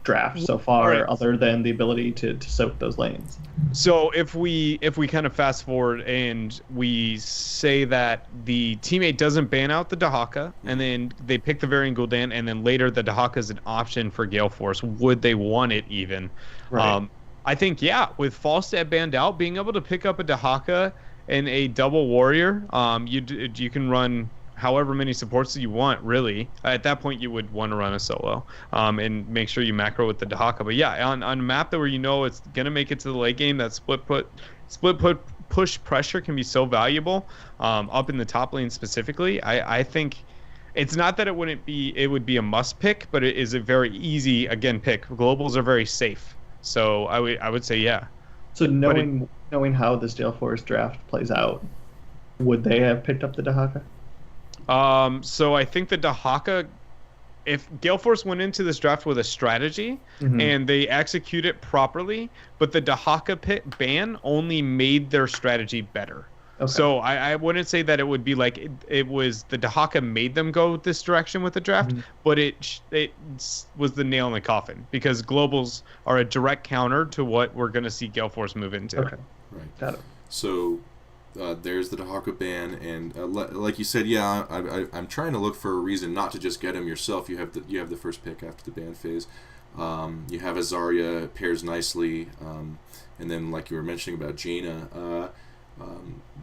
S2: draft so far,
S3: Right.
S2: other than the ability to soak those lanes.
S3: So if we kind of fast forward and we say that the teammate doesn't ban out the Dahaka, and then they pick the Varian Gul'dan, and then later the Dahaka is an option for Gale Force, would they want it even?
S2: Right.
S3: I think, yeah, with Falstad banned out, being able to pick up a Dahaka and a double warrior, you can run however many supports that you want, really. At that point, you would want to run a solo and make sure you macro with the Dahaka. But yeah, on a map that where you know it's going to make it to the late game, that split put push pressure can be so valuable up in the top lane specifically. I think it's not that it would be a must pick, but it is a very easy, again, pick. Globals are very safe. So I would say, yeah.
S2: So knowing how this Gale Force draft plays out, would they have picked up the Dahaka?
S3: So I think the Dahaka, if Gale Force went into this draft with a strategy and they execute it properly, but the Dahaka ban only made their strategy better. Okay. So I wouldn't say that it would be like it was the Dahaka made them go this direction with the draft, but it was the nail in the coffin because globals are a direct counter to what we're going to see Gale Force move into.
S2: Okay,
S1: right.
S2: Got it.
S1: So there's the Dahaka ban, and like you said, yeah, I'm trying to look for a reason not to just get him yourself. You have the first pick after the ban phase. You have Azaria pairs nicely, and then like you were mentioning about Jaina.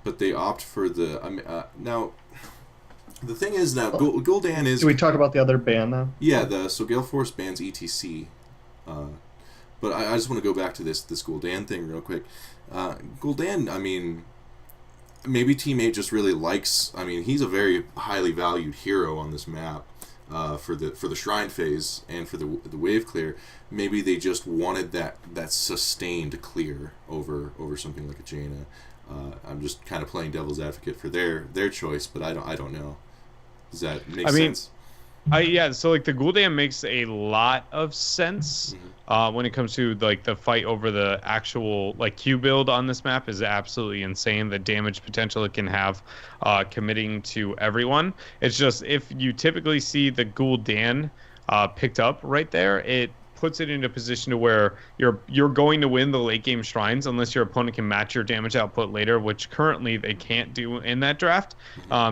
S1: But they opt for the now. The thing is now Gul'dan is.
S2: Do we talk about the other ban though?
S1: Yeah, so Gale Force bans ETC, but I just want to go back to this Gul'dan thing real quick. Gul'dan, I mean, maybe Team 8 just really likes. I mean, he's a very highly valued hero on this map. For the shrine phase and for the wave clear, maybe they just wanted that sustained clear over something like a Jaina. I'm just kind of playing devil's advocate for their choice, but I don't know. Does that make sense?
S3: Yeah, so like the Gul'dan makes a lot of sense when it comes to like the fight over the actual like Q build on this map is absolutely insane. The damage potential it can have committing to everyone. It's just if you typically see the Gul'dan picked up right there, it puts it in a position to where you're going to win the late game shrines unless your opponent can match your damage output later, which currently they can't do in that draft.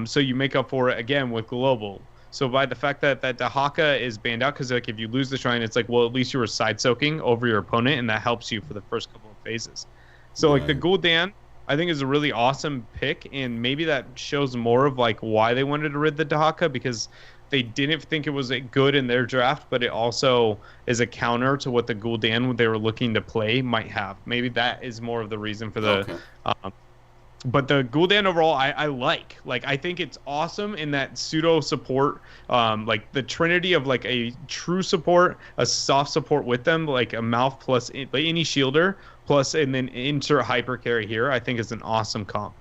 S3: So you make up for it again with global. So by the fact that Dahaka is banned out, because like if you lose the shrine, it's like, well, at least you were side soaking over your opponent, and that helps you for the first couple of phases. So like the Gul'dan, I think is a really awesome pick, and maybe that shows more of like why they wanted to rid the Dahaka, because they didn't think it was good in their draft, but it also is a counter to what the Gul'dan they were looking to play might have. Maybe that is more of the reason for the. Okay. But the Gul'dan overall, I like. Like, I think it's awesome in that pseudo support, like the trinity of like a true support, a soft support with them, like a mouth plus any shielder plus, and then insert hyper carry here. I think is an awesome comp.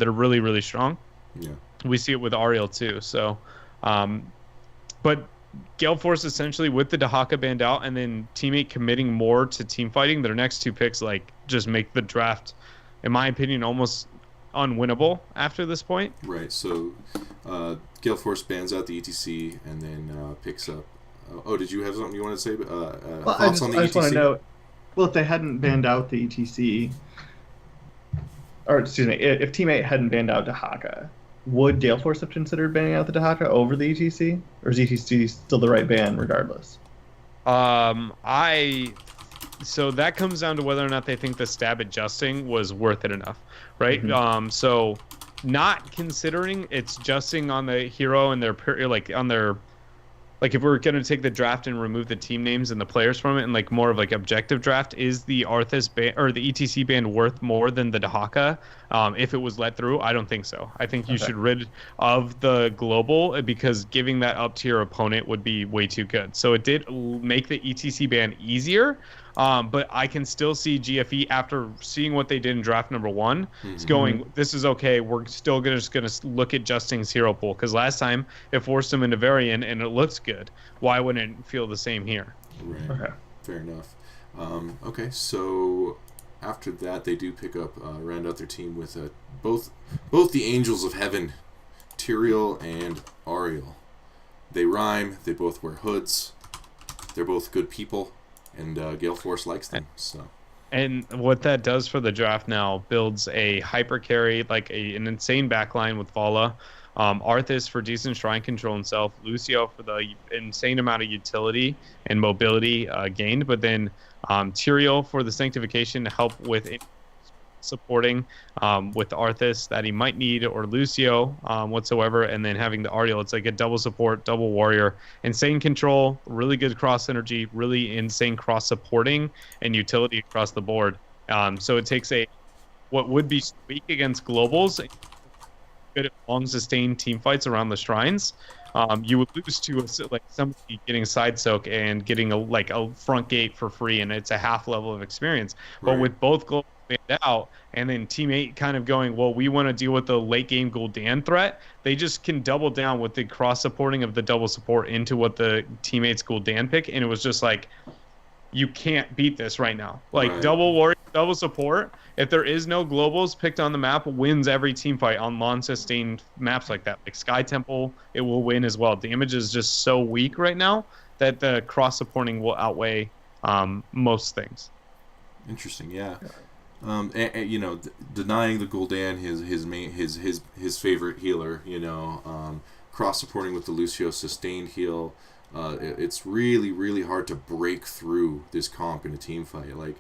S3: They're really, really strong.
S1: Yeah.
S3: We see it with Ariel too. So, but Gale Force essentially with the Dahaka banned out, and then teammate committing more to team fighting. Their next two picks like just make the draft, in my opinion, almost unwinnable after this point.
S1: Right. So, Gale Force bans out the ETC and then picks up. Did you have something you want to say? Thoughts on the ETC? I just want to know.
S2: Well, if they hadn't banned out the ETC, or excuse me, if Team 8 hadn't banned out Dahaka, would Gale Force have considered banning out the Dahaka over the ETC, or is ETC still the right ban regardless?
S3: So that comes down to whether or not they think the stab adjusting was worth it enough, right? So not considering it's justing on the hero and their like if we're gonna take the draft and remove the team names and the players from it and like more of like objective draft, is the Arthas ban or the ETC ban worth more than the Dahaka? If it was let through, I don't think so. I think you should rid of the global because giving that up to your opponent would be way too good. So it did make the ETC ban easier. But I can still see GFE after seeing what they did in draft number 1. It's going, this is okay. We're still just gonna look at Justing's hero pool because last time it forced him into Varian and it looks good. Why wouldn't it feel the same here?
S1: Right. Okay. Fair enough. Okay, so after that they do pick up, round out their team with both the Angels of Heaven, Tyrael and Ariel. They rhyme. They both wear hoods. They're both good people. and Gale Force likes them. So.
S3: And what that does for the draft now builds a hyper carry, like an insane backline with Vala, Arthas for decent shrine control himself, Lucio for the insane amount of utility and mobility gained, but then Tyrael for the sanctification to help with supporting with Arthas that he might need, or Lucio whatsoever, and then having the Ariel, it's like a double support, double warrior, insane control, really good cross synergy, really insane cross supporting and utility across the board. So it takes what would be weak against globals, good at long sustained team fights around the shrines. You would lose to like somebody getting side soak and getting a front gate for free, and it's a half level of experience. But
S1: Right.
S3: with both globals out, and then team 8 kind of going, well, we want to deal with the late game Gul'dan threat, they just can double down with the cross supporting of the double support into what the teammates Gul'dan pick, and it was just like, you can't beat this right now. Like
S1: Right.
S3: double warrior, double support, if there is no globals picked on the map, wins every team fight on long sustained maps like that. Like Sky Temple, it will win as well. Damage is just so weak right now that the cross supporting will outweigh most things.
S1: Interesting, yeah. And, you know, denying the Gul'dan his favorite healer, you know, cross supporting with the Lucio sustained heal. It's really, really hard to break through this comp in a team fight. Like,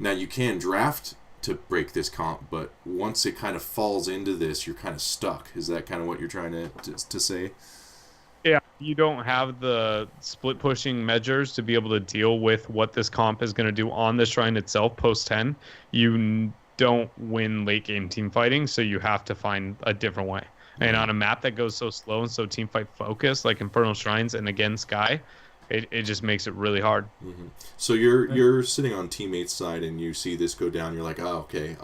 S1: now you can draft to break this comp, but once it kind of falls into this, you're kind of stuck. Is that kind of what you're trying to say?
S3: Yeah, you don't have the split pushing measures to be able to deal with what this comp is going to do on the shrine itself post 10. You don't win late game team fighting, so you have to find a different way. And on a map that goes so slow and so team fight focused, like Infernal Shrines and again Sky, it just makes it really hard.
S1: Mm-hmm. So you're sitting on teammates' side and you see this go down. You're like, oh, okay,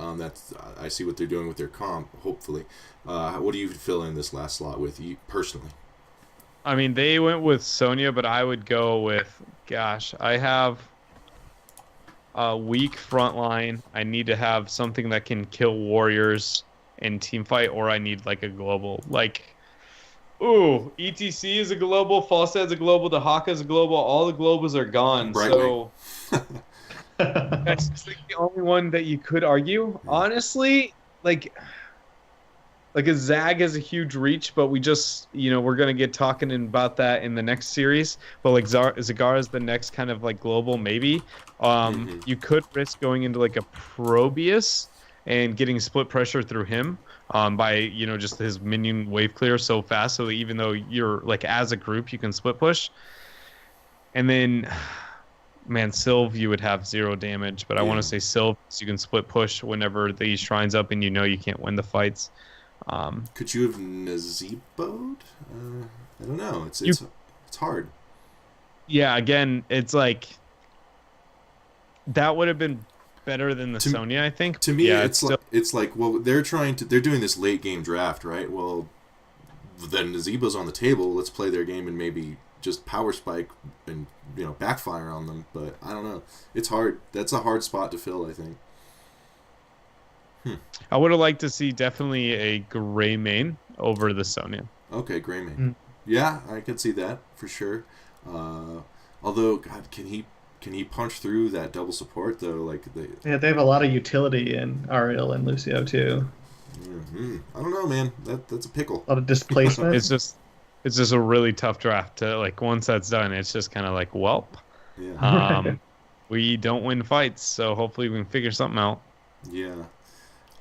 S1: I see what they're doing with their comp. Hopefully, what do you fill in this last slot with, you personally?
S3: I mean, they went with Sonya, but I would go with, gosh, I have a weak front line. I need to have something that can kill warriors in team fight, or I need like a global. Like, ooh, ETC is a global, Falstad is a global, the Haka is a global. All the globals are gone.
S1: Right,
S3: so that's just like the only one that you could argue. Honestly, like a Zag has a huge reach, but we just, we're going to get talking about that in the next series. But like Zagara is the next kind of like global, maybe. You could risk going into like a Probius and getting split pressure through him by, just his minion wave clear so fast. So even though you're like as a group, you can split push. And then, man, Sylve, you would have 0 damage. But I want to say Sylve, so you can split push whenever the shrine's up and you can't win the fights.
S1: Could you have Nazeebo'd? I don't know. It's hard.
S3: Yeah, again, it's like that would have been better than the Sonya, I think.
S1: To me,
S3: yeah,
S1: it's like well, they're doing this late game draft, right? Well, then Nazeebo's on the table. Let's play their game and maybe just power spike and backfire on them. But I don't know. It's hard. That's a hard spot to fill, I think.
S3: I would have liked to see definitely a gray main over the Sonya.
S1: Okay, gray main. Yeah, I could see that for sure. Although, God, can he punch through that double support though? Like
S2: they have a lot of utility in Ariel and Lucio too.
S1: I don't know, man. That's a pickle.
S2: A lot of displacement.
S3: It's just a really tough draft to like. Once that's done, it's just kind of like, welp.
S1: Yeah.
S3: We don't win fights, so hopefully we can figure something out.
S1: Yeah.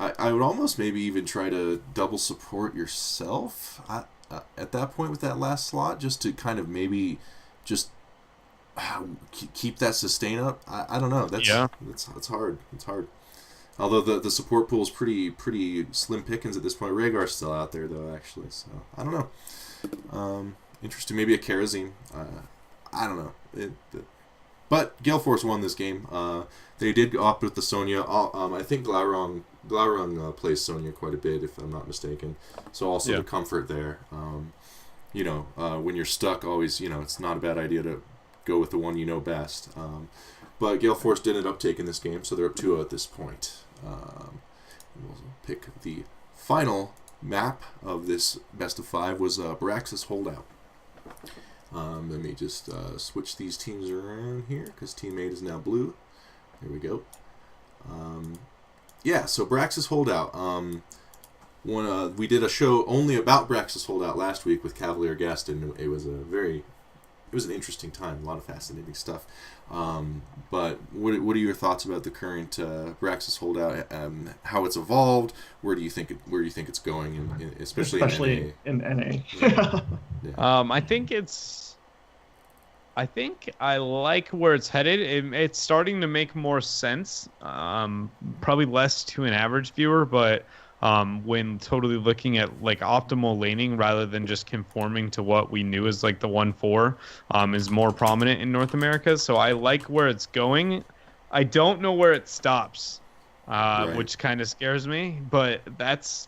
S1: I would almost maybe even try to double support yourself at that point with that last slot, just to kind of maybe just keep that sustain up. I don't know. That's hard. It's hard. Although the support pool is pretty slim pickings at this point. Rhaegar's still out there though, actually. So I don't know. Interesting. Maybe a Kerosene. I don't know. But Gale Force won this game. They did opt with the Sonya. I think Glaurung plays Sonya quite a bit, if I'm not mistaken. So also the comfort there. When you're stuck, always, it's not a bad idea to go with the one you know best. But Gale Force did end up taking this game, so they're up 2-0 at this point. We'll pick the final map of this best of 5 was Baraxis Holdout. Let me just switch these teams around here because Team 8 is now blue. There we go. Yeah, so Braxis Holdout. We did a show only about Braxis Holdout last week with Cavalier Guest, and it was an interesting time, a lot of fascinating stuff. But what are your thoughts about the current Braxis Holdout? How it's evolved? Where do you think it's going, especially
S2: in NA?
S1: Yeah. Yeah.
S3: I think I like where it's headed. It's starting to make more sense. Probably less to an average viewer, but when totally looking at like optimal laning rather than just conforming to what we knew as like the 1-4 is more prominent in North America. So I like where it's going. I don't know where it stops,
S1: Right.
S3: which kind of scares me, but that's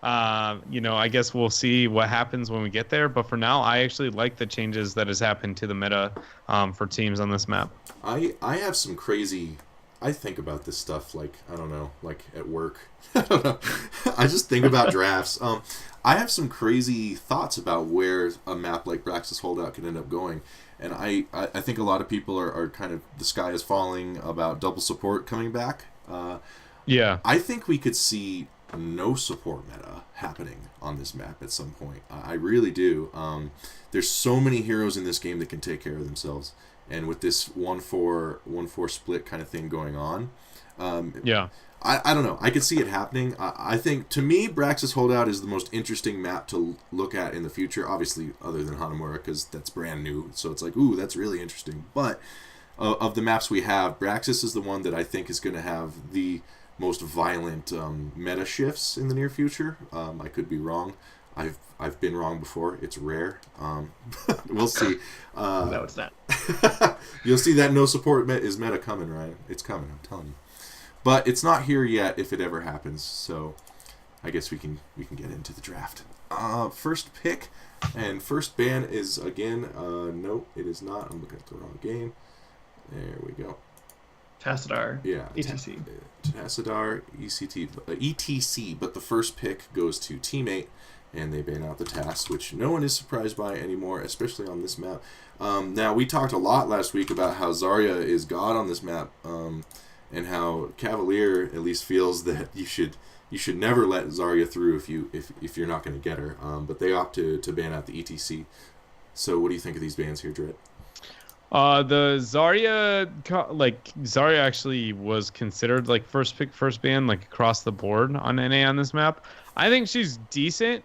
S3: I guess we'll see what happens when we get there. But for now, I actually like the changes that has happened to the meta for teams on this map.
S1: I have some crazy. I think about this stuff like, I don't know, like at work. I don't know. I just think about drafts. I have some crazy thoughts about where a map like Braxis Holdout could end up going. And I think a lot of people are kind of, the sky is falling about double support coming back.
S3: Yeah.
S1: I think we could see no support meta happening on this map at some point. I really do. There's so many heroes in this game that can take care of themselves. And with this 1-4 split kind of thing going on, I don't know. I could see it happening. I think, to me, Braxis Holdout is the most interesting map to look at in the future. Obviously, other than Hanamura, because that's brand new. So it's like, ooh, that's really interesting. But of the maps we have, Braxis is the one that I think is going to have the most violent meta shifts in the near future. I could be wrong. I've been wrong before. It's rare. We'll see.
S2: No, it's not.
S1: You'll see that no support is meta coming, Ryan. It's coming, I'm telling you. But it's not here yet if it ever happens. So I guess we can get into the draft. First pick and first ban is again. No, it is not. I'm looking at the wrong game. There we go.
S2: Tassadar.
S1: Yeah.
S2: ETC.
S1: Tassadar, ETC. But the first pick goes to Teammate, and they ban out the TAS, which no one is surprised by anymore, especially on this map. Now, we talked a lot last week about how Zarya is God on this map, and how Cavalier at least feels that you should never let Zarya through if you're not going to get her. But they opt to ban out the ETC. So what do you think of these bans here, Dread?
S3: The Zarya actually was considered like first pick, first ban, like across the board on NA on this map. I think she's decent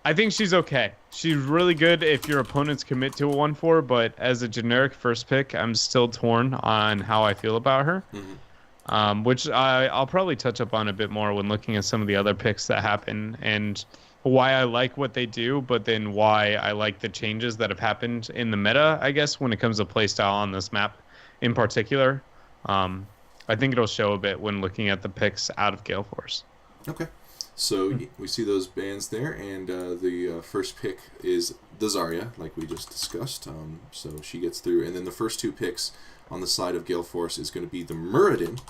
S3: I think she's okay. She's really good if your opponents commit to a 1-4, but as a generic first pick, I'm still torn on how I feel about her. Mm-hmm. Which I'll probably touch up on a bit more when looking at some of the other picks that happen and why I like what they do, but then why I like the changes that have happened in the meta, I guess, when it comes to playstyle on this map in particular. I think it'll show a bit when looking at the picks out of Gale Force.
S1: Okay. So we see those bans there, and the first pick is the Zarya, like we just discussed. So she gets through, and then the first two picks on the side of Gale Force is going to be the Muradin.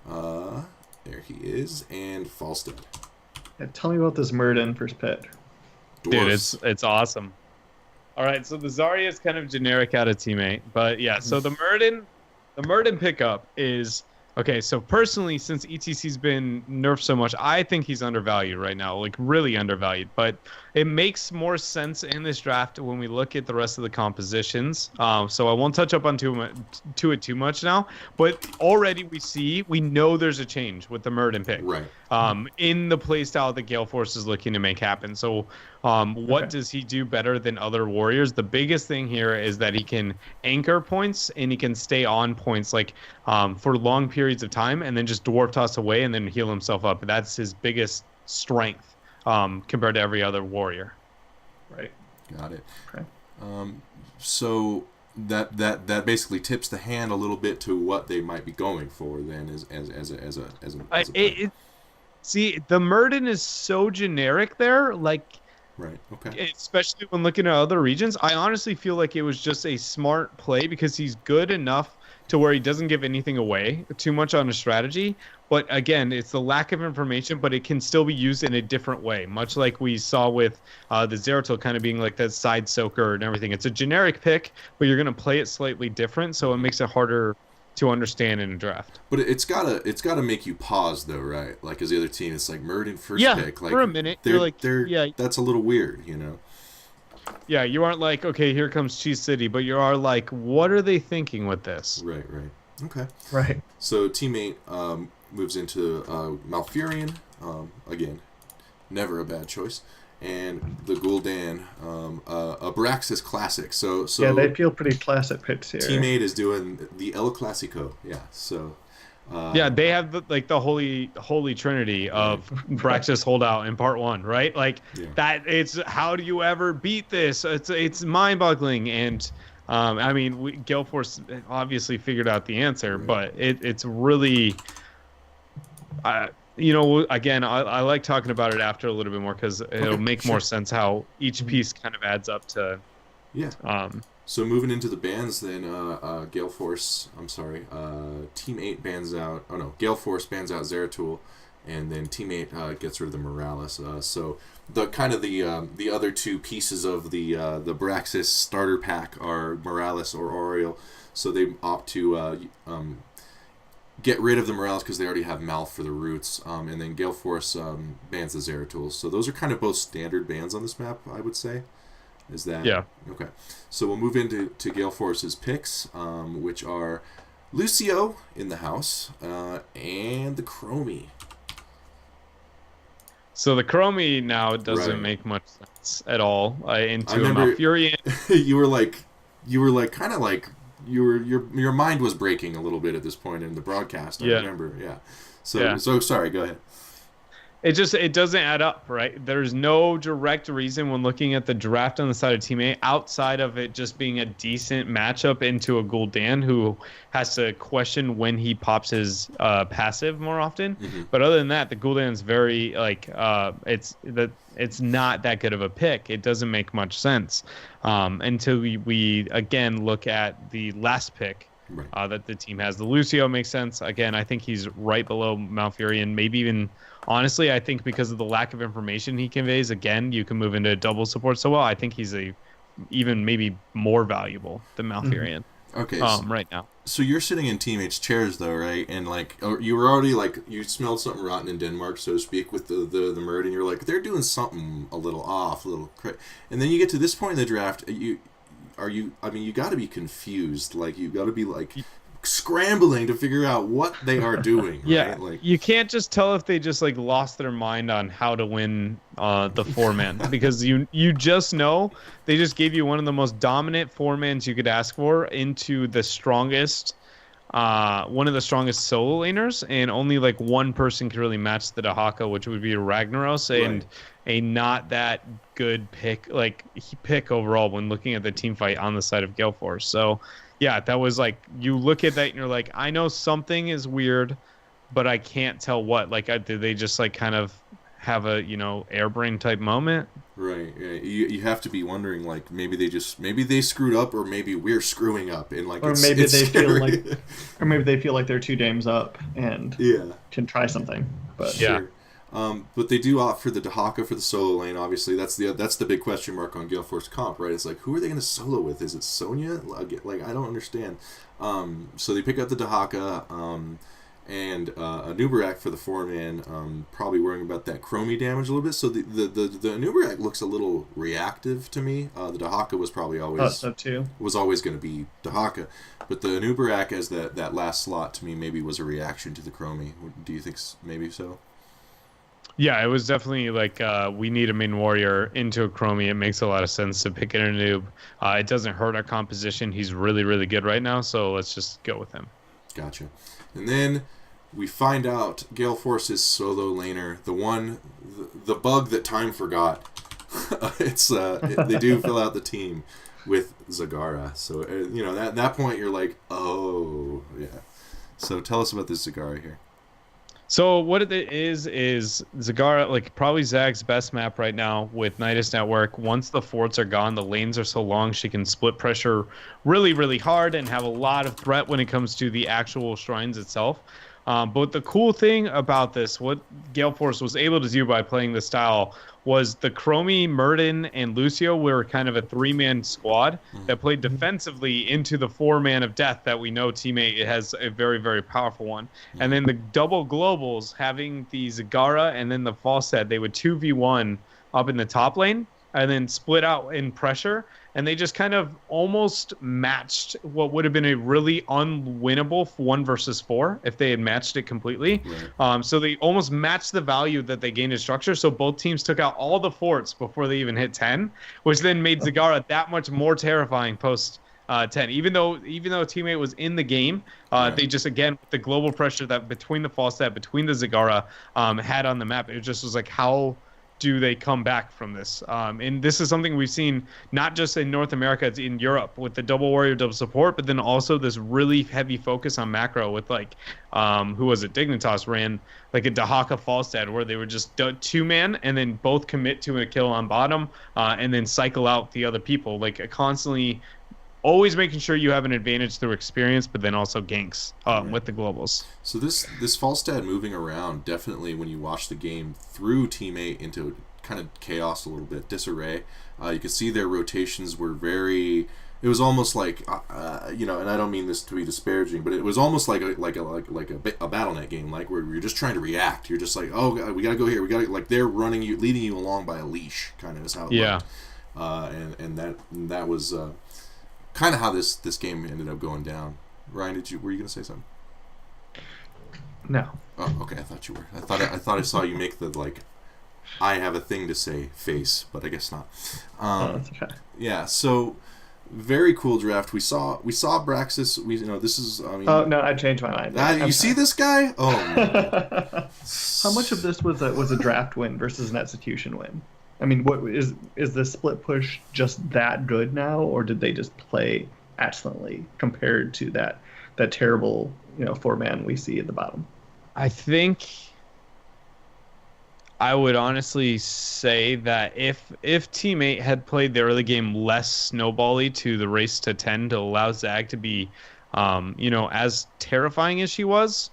S1: There he is, and Falstad.
S2: Yeah, tell me about this Muradin first pick.
S3: Dwarves. Dude, it's awesome. All right, so the Zarya is kind of generic out of Teammate, but yeah, so the Muradin pickup is okay. So personally, since ETC's been nerfed so much, I think he's undervalued right now, like really undervalued. But it makes more sense in this draft when we look at the rest of the compositions. So I won't touch up on to it too much now. But already we know there's a change with the Muradin pick.
S1: Right.
S3: In the playstyle that Gale Force is looking to make happen. So what does he do better than other warriors? The biggest thing here is that he can anchor points and he can stay on points like for long periods of time and then just dwarf toss away and then heal himself up. That's his biggest strength compared to every other warrior.
S2: Right.
S1: Got it.
S2: Okay.
S1: So that basically tips the hand a little bit to what they might be going for then as a
S3: See, the Muradin is so generic there, like,
S1: right, okay.
S3: Especially when looking at other regions. I honestly feel like it was just a smart play because he's good enough to where he doesn't give anything away too much on his strategy, But again, it's the lack of information, but it can still be used in a different way, much like we saw with the Zeratul kind of being like that side soaker and everything. It's a generic pick, but you're going to play it slightly different, so it makes it harder to understand in a draft.
S1: But it's gotta make you pause though, right? Like as the other team, it's like Murden first pick. Like
S3: for a minute, you're like,
S1: that's a little weird, you know.
S3: Yeah, you aren't like, okay, here comes Cheese City, but you are like, what are they thinking with this?
S1: Right. Okay.
S2: Right.
S1: So teammate moves into Malfurion. Again, never a bad choice. And the Gul'dan, a Braxis classic. So
S2: yeah, they feel pretty classic picks here.
S1: Teammate is doing the El Clasico. Yeah. So.
S3: Yeah, they have the holy trinity of Braxis holdout in part 1, right? Like that. It's how do you ever beat this? It's mind-boggling, and I mean, Gale Force obviously figured out the answer, but it's really, again, I like talking about it after a little bit more because it'll make more sense how each piece kind of adds up to.
S1: Yeah. So moving into the bans, then Gale Force. Team 8 bans out. Oh no, Gale Force bans out Zeratul, and then Team 8 gets rid of the Morales. So the kind of the other two pieces of the Braxis starter pack are Morales or Oriel. So they opt to get rid of the Morales because they already have Malf for the roots. And then Gale Force bans the Zeratul. So those are kind of both standard bans on this map, I would say. Is that okay? So we'll move into Gale Force's picks, which are Lucio in the house and the Chromie.
S3: So the Chromie now doesn't make much sense at all into a Malfurion. Your mind was breaking a little bit at this point in the broadcast. I remember. Yeah. So sorry. Go ahead. It doesn't add up, right? There's no direct reason when looking at the draft on the side of Team A outside of it just being a decent matchup into a Gul'dan who has to question when he pops his passive more often. Mm-hmm. But other than that, the Gul'dan's very it's not that good of a pick. It doesn't make much sense until we again look at the last pick. Right. That the team has. The Lucio makes sense. Again, I think he's right below Malfurion. Maybe even, honestly, I think because of the lack of information he conveys, again, you can move into double support so well. I think he's even maybe more valuable than Malfurion.
S1: Okay.
S3: Right now.
S1: So you're sitting in teammates' chairs though, right? And you were already you smelled something rotten in Denmark, so to speak, with the Murd, and you're like, they're doing something a little off, and then you get to this point in the draft, you got to be confused. Like, you got to be scrambling to figure out what they are doing. Right?
S3: Yeah, you can't just tell if they just lost their mind on how to win the 4-man because you just know they just gave you one of the most dominant 4-mans you could ask for into the strongest, one of the strongest solo laners, and only one person could really match the Dahaka, which would be Ragnaros, and a not that good pick overall when looking at the team fight on the side of Gale Force. So yeah, that was you look at that and you're like, I know something is weird, but I can't tell what. Did they just kind of have a airbrain type moment? Right.
S1: Yeah. You have to be wondering maybe they screwed up, or maybe we're screwing up, and
S2: or maybe they feel like they're 2 games up and can try something. But
S1: sure. But they do opt for the Dahaka for the solo lane. Obviously, that's the big question mark on Gale Force comp, right? It's who are they going to solo with? Is it Sonya? I don't understand. So they pick up the Dahaka and a Nubarak for the 4-man. Probably worrying about that Chromie damage a little bit. So the Nubarak looks a little reactive to me. The Dahaka was probably always was always going to be Dahaka, but the Nubarak as that last slot to me maybe was a reaction to the Chromie. Do you think maybe so?
S3: Yeah, it was definitely we need a main warrior into a Chromie. It makes a lot of sense to pick in a noob. It doesn't hurt our composition. He's really, really good right now, so let's just go with him.
S1: Gotcha. And then we find out Gale Force's solo laner, the bug that time forgot. They do fill out the team with Zagara. So at that point you're like, oh yeah. So tell us about this Zagara here.
S3: So what it is Zagara, probably Zag's best map right now with Nidus Network. Once the forts are gone, the lanes are so long, she can split pressure really, really hard and have a lot of threat when it comes to the actual shrines itself. But the cool thing about this, what Gale Force was able to do by playing this style, was the Chromie, Murden, and Lucio were kind of a 3-man squad that played defensively into the 4-man of death that we know Teammate has a very, very powerful one. And then the double globals, having the Zagara and then the Falstad, they would 2v1 up in the top lane and then split out in pressure. And they just kind of almost matched what would have been a really unwinnable 1 versus 4 if they had matched it completely. Right. So they almost matched the value that they gained in structure. So both teams took out all the forts before they even hit 10, which then made Zagara that much more terrifying post 10. Even though Teammate was in the game, right. They just, again, the global pressure that between the Falstad, between the Zagara had on the map, it just was like, how do they come back from this? And this is something we've seen not just in North America, it's in Europe with the double warrior, double support, but then also this really heavy focus on macro with like, who was it? Dignitas ran like a Dahaka Falstad where they were just 2-man and then both commit to a kill on bottom and then cycle out the other people, like constantly always making sure you have an advantage through experience, but then also ganks right. with the globals.
S1: So this Falstad moving around, definitely when you watch the game, threw Teammate into kind of chaos a little bit, disarray. You could see their rotations were very... It was almost like, and I don't mean this to be disparaging, but it was almost like a BattleNet game, like where you're just trying to react. You're just like, oh, we gotta go here. We gotta, like, they're running you, leading you along by a leash, kind of is how it looked. And that was... kind of how this game ended up going down. Ryan, were you gonna say something?
S2: No.
S1: Oh, okay. I thought you were. I thought I saw you make the like, I have a thing to say face, but I guess not.
S2: That's okay.
S1: Yeah. So very cool draft. We saw Braxis. This is. I mean,
S2: oh no, I changed my mind.
S1: You see this guy? Oh. Man.
S2: How much of this was a draft win versus an execution win? I mean, what is the split push just that good now, or did they just play excellently compared to that terrible 4-man we see at the bottom?
S3: I think I would honestly say that if Teammate had played the early game less snowbally to the race to 10 to allow Zag to be, as terrifying as she was.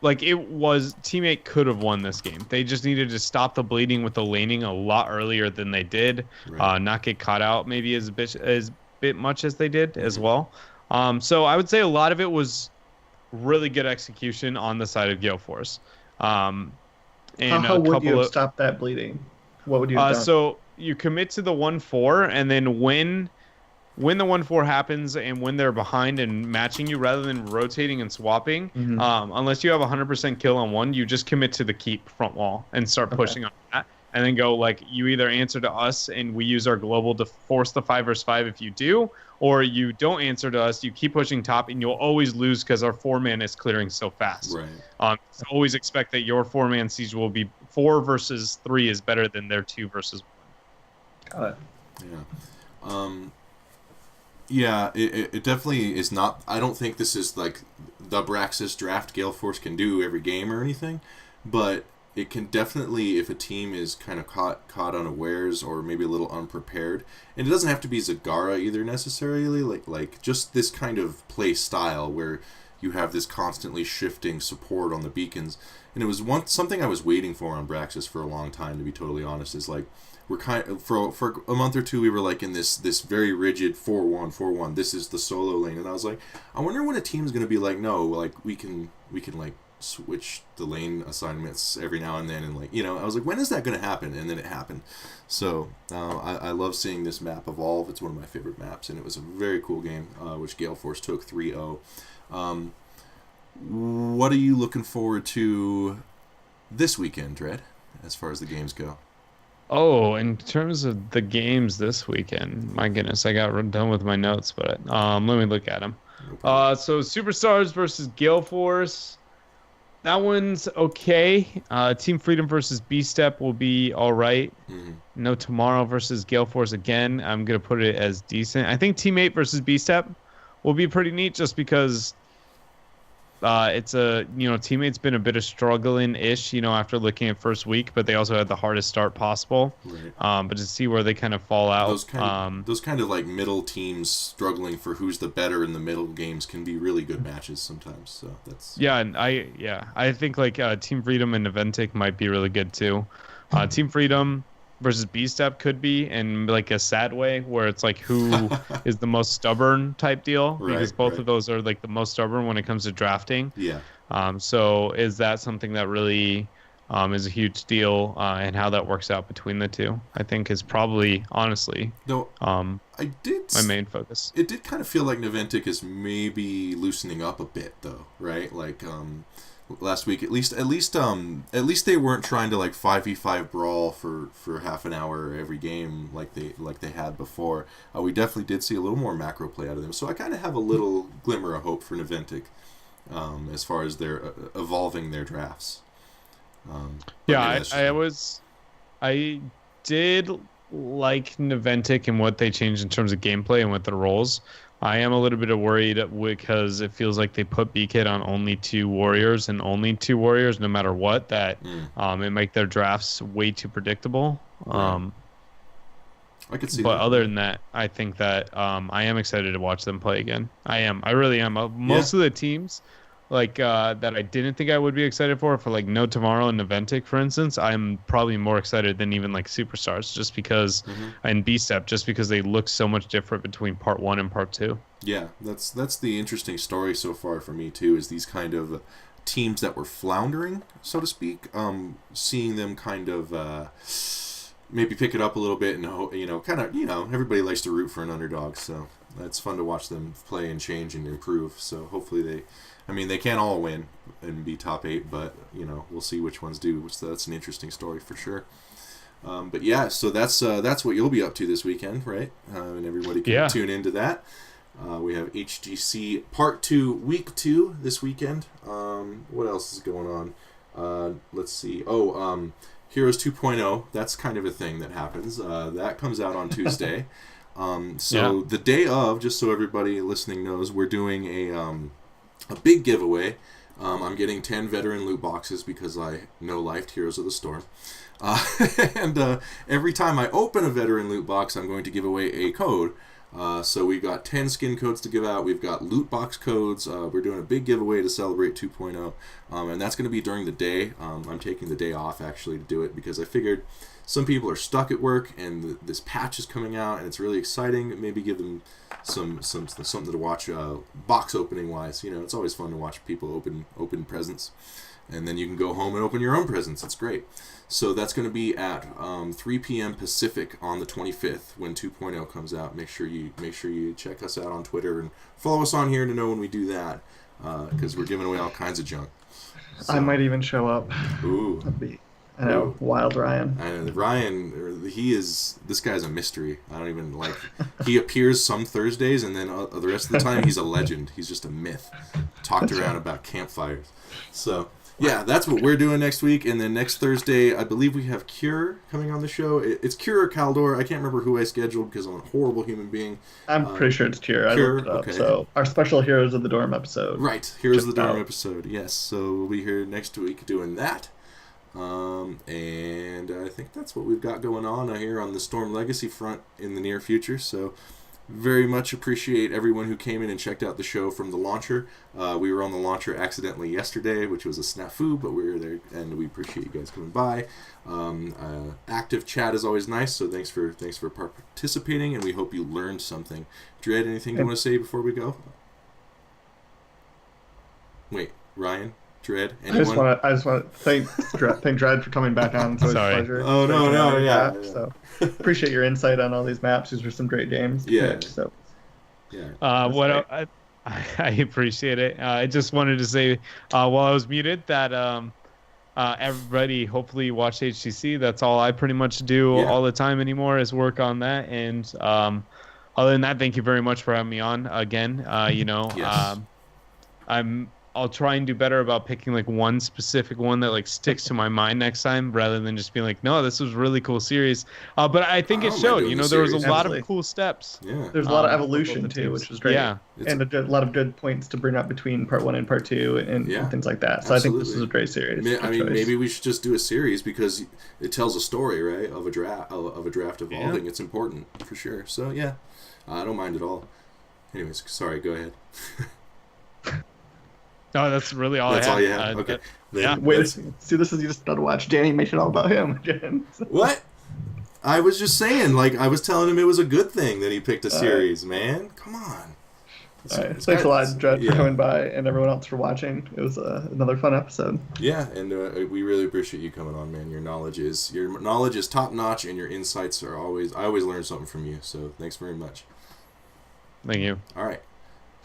S3: Like, Teammate could have won this game. They just needed to stop the bleeding with the laning a lot earlier than they did. Right. Not get caught out maybe as bit much as they did as well. So I would say a lot of it was really good execution on the side of Gale Force. And
S2: how would you have stopped that bleeding? What would you have done? So
S3: you commit to the 1-4, and then when the 1-4 happens and when they're behind and matching you rather than rotating and swapping, unless you have 100% kill on one, you just commit to the keep front wall and start pushing on that. And then go, like, you either answer to us and we use our global to force the 5 versus 5 if you do, or you don't answer to us, you keep pushing top, and you'll always lose because our 4-man is clearing so fast.
S1: Right.
S3: So always expect that your 4-man siege will be 4 versus 3 is better than their 2 versus
S2: 1. Got it.
S1: Yeah. Yeah, it definitely is not... I don't think this is like the Braxis draft Gale Force can do every game or anything, but it can definitely, if a team is kind of caught unawares or maybe a little unprepared, and it doesn't have to be Zagara either necessarily, like just this kind of play style where you have this constantly shifting support on the beacons. And it was something I was waiting for on Braxis for a long time, to be totally honest, is like, we're kind of, for a month or two we were like in this very rigid 4-1. This is the solo lane, and I was like, I wonder when a team's going to be like, no, like we can like switch the lane assignments every now and then, and like, I was like, when is that going to happen? And then it happened. So I love seeing this map evolve. It's one of my favorite maps, and it was a very cool game, which Gale Force took 3-0. What are you looking forward to this weekend, Dread, as far as the games go?
S3: Oh, in terms of the games this weekend, my goodness, I got done with my notes, but let me look at them. So Superstars versus Gale Force, that one's okay. Team Freedom versus B-Step will be all right. No Tomorrow versus Gale Force again. I'm going to put it as decent. I think Team 8 versus B-Step will be pretty neat just because It's a teammates been a bit of struggling-ish, after looking at first week, but they also had the hardest start possible.
S1: Right.
S3: But to see where they kind of fall out,
S1: Those kind of like middle teams struggling for who's the better in the middle games can be really good matches sometimes. So that's
S3: and I think like Team Freedom and Eventic might be really good too. Team Freedom versus B-Step could be in like a sad way where it's like who is the most stubborn type deal, because both of those are like the most stubborn when it comes to drafting.
S1: Yeah.
S3: So is that something that really is a huge deal, and how that works out between the two, I think is probably honestly my main focus.
S1: It did kind of feel like Naventic is maybe loosening up a bit though, right? Like last week at least they weren't trying to like 5v5 brawl for half an hour every game like they had before. We definitely did see a little more macro play out of them, so I kind of have a little glimmer of hope for Naventic as far as their evolving their drafts.
S3: I did like Naventic and what they changed in terms of gameplay and with their roles. I am a little bit worried because it feels like they put BKit on only 2 warriors no matter what, that it make their drafts way too predictable.
S1: Right. I could see
S3: but
S1: that.
S3: Other than that, I think that I am excited to watch them play again. I really am. Most of the teams that I didn't think I would be excited for like No Tomorrow and Naventic, for instance, I'm probably more excited than even like Superstars, just because and B-Step, just because they look so much different between part 1 and part 2.
S1: Yeah, that's the interesting story so far for me too, is these kind of teams that were floundering, so to speak, seeing them kind of maybe pick it up a little bit, and everybody likes to root for an underdog, so it's fun to watch them play and change and improve. So hopefully they can't all win and be top 8, but we'll see which ones do. So that's an interesting story for sure. But yeah, so that's what you'll be up to this weekend, right? And everybody can tune into that. We have HGC Part 2, Week 2 this weekend. What else is going on? Let's see. Heroes 2.0. That's kind of a thing that happens. That comes out on Tuesday. The day of, just so everybody listening knows, we're doing a big giveaway. I'm getting 10 veteran loot boxes because I no-lifed Heroes of the Storm. And every time I open a veteran loot box, I'm going to give away a code. So we've got 10 skin codes to give out. We've got loot box codes. We're doing a big giveaway to celebrate 2.0. And that's going to be during the day. I'm taking the day off, actually, to do it because I figured some people are stuck at work and this patch is coming out and it's really exciting. Maybe give them something to watch box opening wise. It's always fun to watch people open presents, and then you can go home and open your own presents. It's great. So that's going to be at 3 p.m. Pacific on the 25th when 2.0 comes out. Make sure you check us out on Twitter and follow us on here to know when we do that, because we're giving away all kinds of junk. So,
S2: I might even show up.
S1: Ooh.
S2: I know, wild Ryan.
S1: I know, Ryan, this guy's a mystery. I don't even he appears some Thursdays, and then the rest of the time he's a legend. He's just a myth. Talked around about campfires. So, yeah, that's what we're doing next week. And then next Thursday, I believe we have Cure coming on the show. It's Cure or Caldor. I can't remember who I scheduled because I'm a horrible human being.
S2: I'm pretty sure it's Cure. I looked it up. Okay. So our special Heroes of the Dorm episode.
S1: Right, Heroes of the Dorm episode. Yes, so we'll be here next week doing that. And I think that's what we've got going on here on the Storm Legacy front in the near future. So very much appreciate everyone who came in and checked out the show from the launcher. We were on the launcher accidentally yesterday, which was a snafu, but we were there, and we appreciate you guys coming by. Active chat is always nice, so thanks for participating, and we hope you learned something. Dread, anything you want to say before we go? Wait, Ryan? Dread, anyone?
S2: I just want to thank Dread for coming back on. It's always a pleasure.
S1: Oh, no, yeah.
S2: So appreciate your insight on all these maps. These were some great games.
S1: Yeah.
S2: So.
S1: Yeah.
S3: I appreciate it. I just wanted to say, while I was muted, that everybody hopefully watch HTC. That's all I pretty much do all the time anymore is work on that. And other than that, thank you very much for having me on again.
S1: Yes.
S3: I'm I'll try and do better about picking like one specific one that like sticks to my mind next time, rather than just being like, no, this was a really cool series. But I think it showed. You know, there was a lot of cool steps.
S1: Yeah.
S2: There's a lot of evolution too, which was great.
S3: Yeah.
S2: And a lot of good points to bring up between part 1 and part 2 and things like that. So absolutely. I think this is a great series.
S1: I mean, maybe we should just do a series because it tells a story, right, of a draft evolving. It's important for sure. So yeah, I don't mind at all. Anyways, sorry. Go ahead.
S3: No, that's really all I have.
S1: That's all you have? Okay.
S2: Wait, see, this is you just gotta watch Danny make it all about him again.
S1: What? I was just saying, like, I was telling him it was a good thing that he picked a series, man. Come on.
S2: Thanks a lot, Dread, for coming by, and everyone else for watching. It was another fun episode.
S1: Yeah, and we really appreciate you coming on, man. Your knowledge is top notch, and your insights are always. I always learn something from you. So thanks very much.
S3: Thank you.
S1: All right,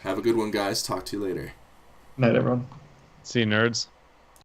S1: have a good one, guys. Talk to you later.
S2: Night, everyone.
S3: See you, nerds.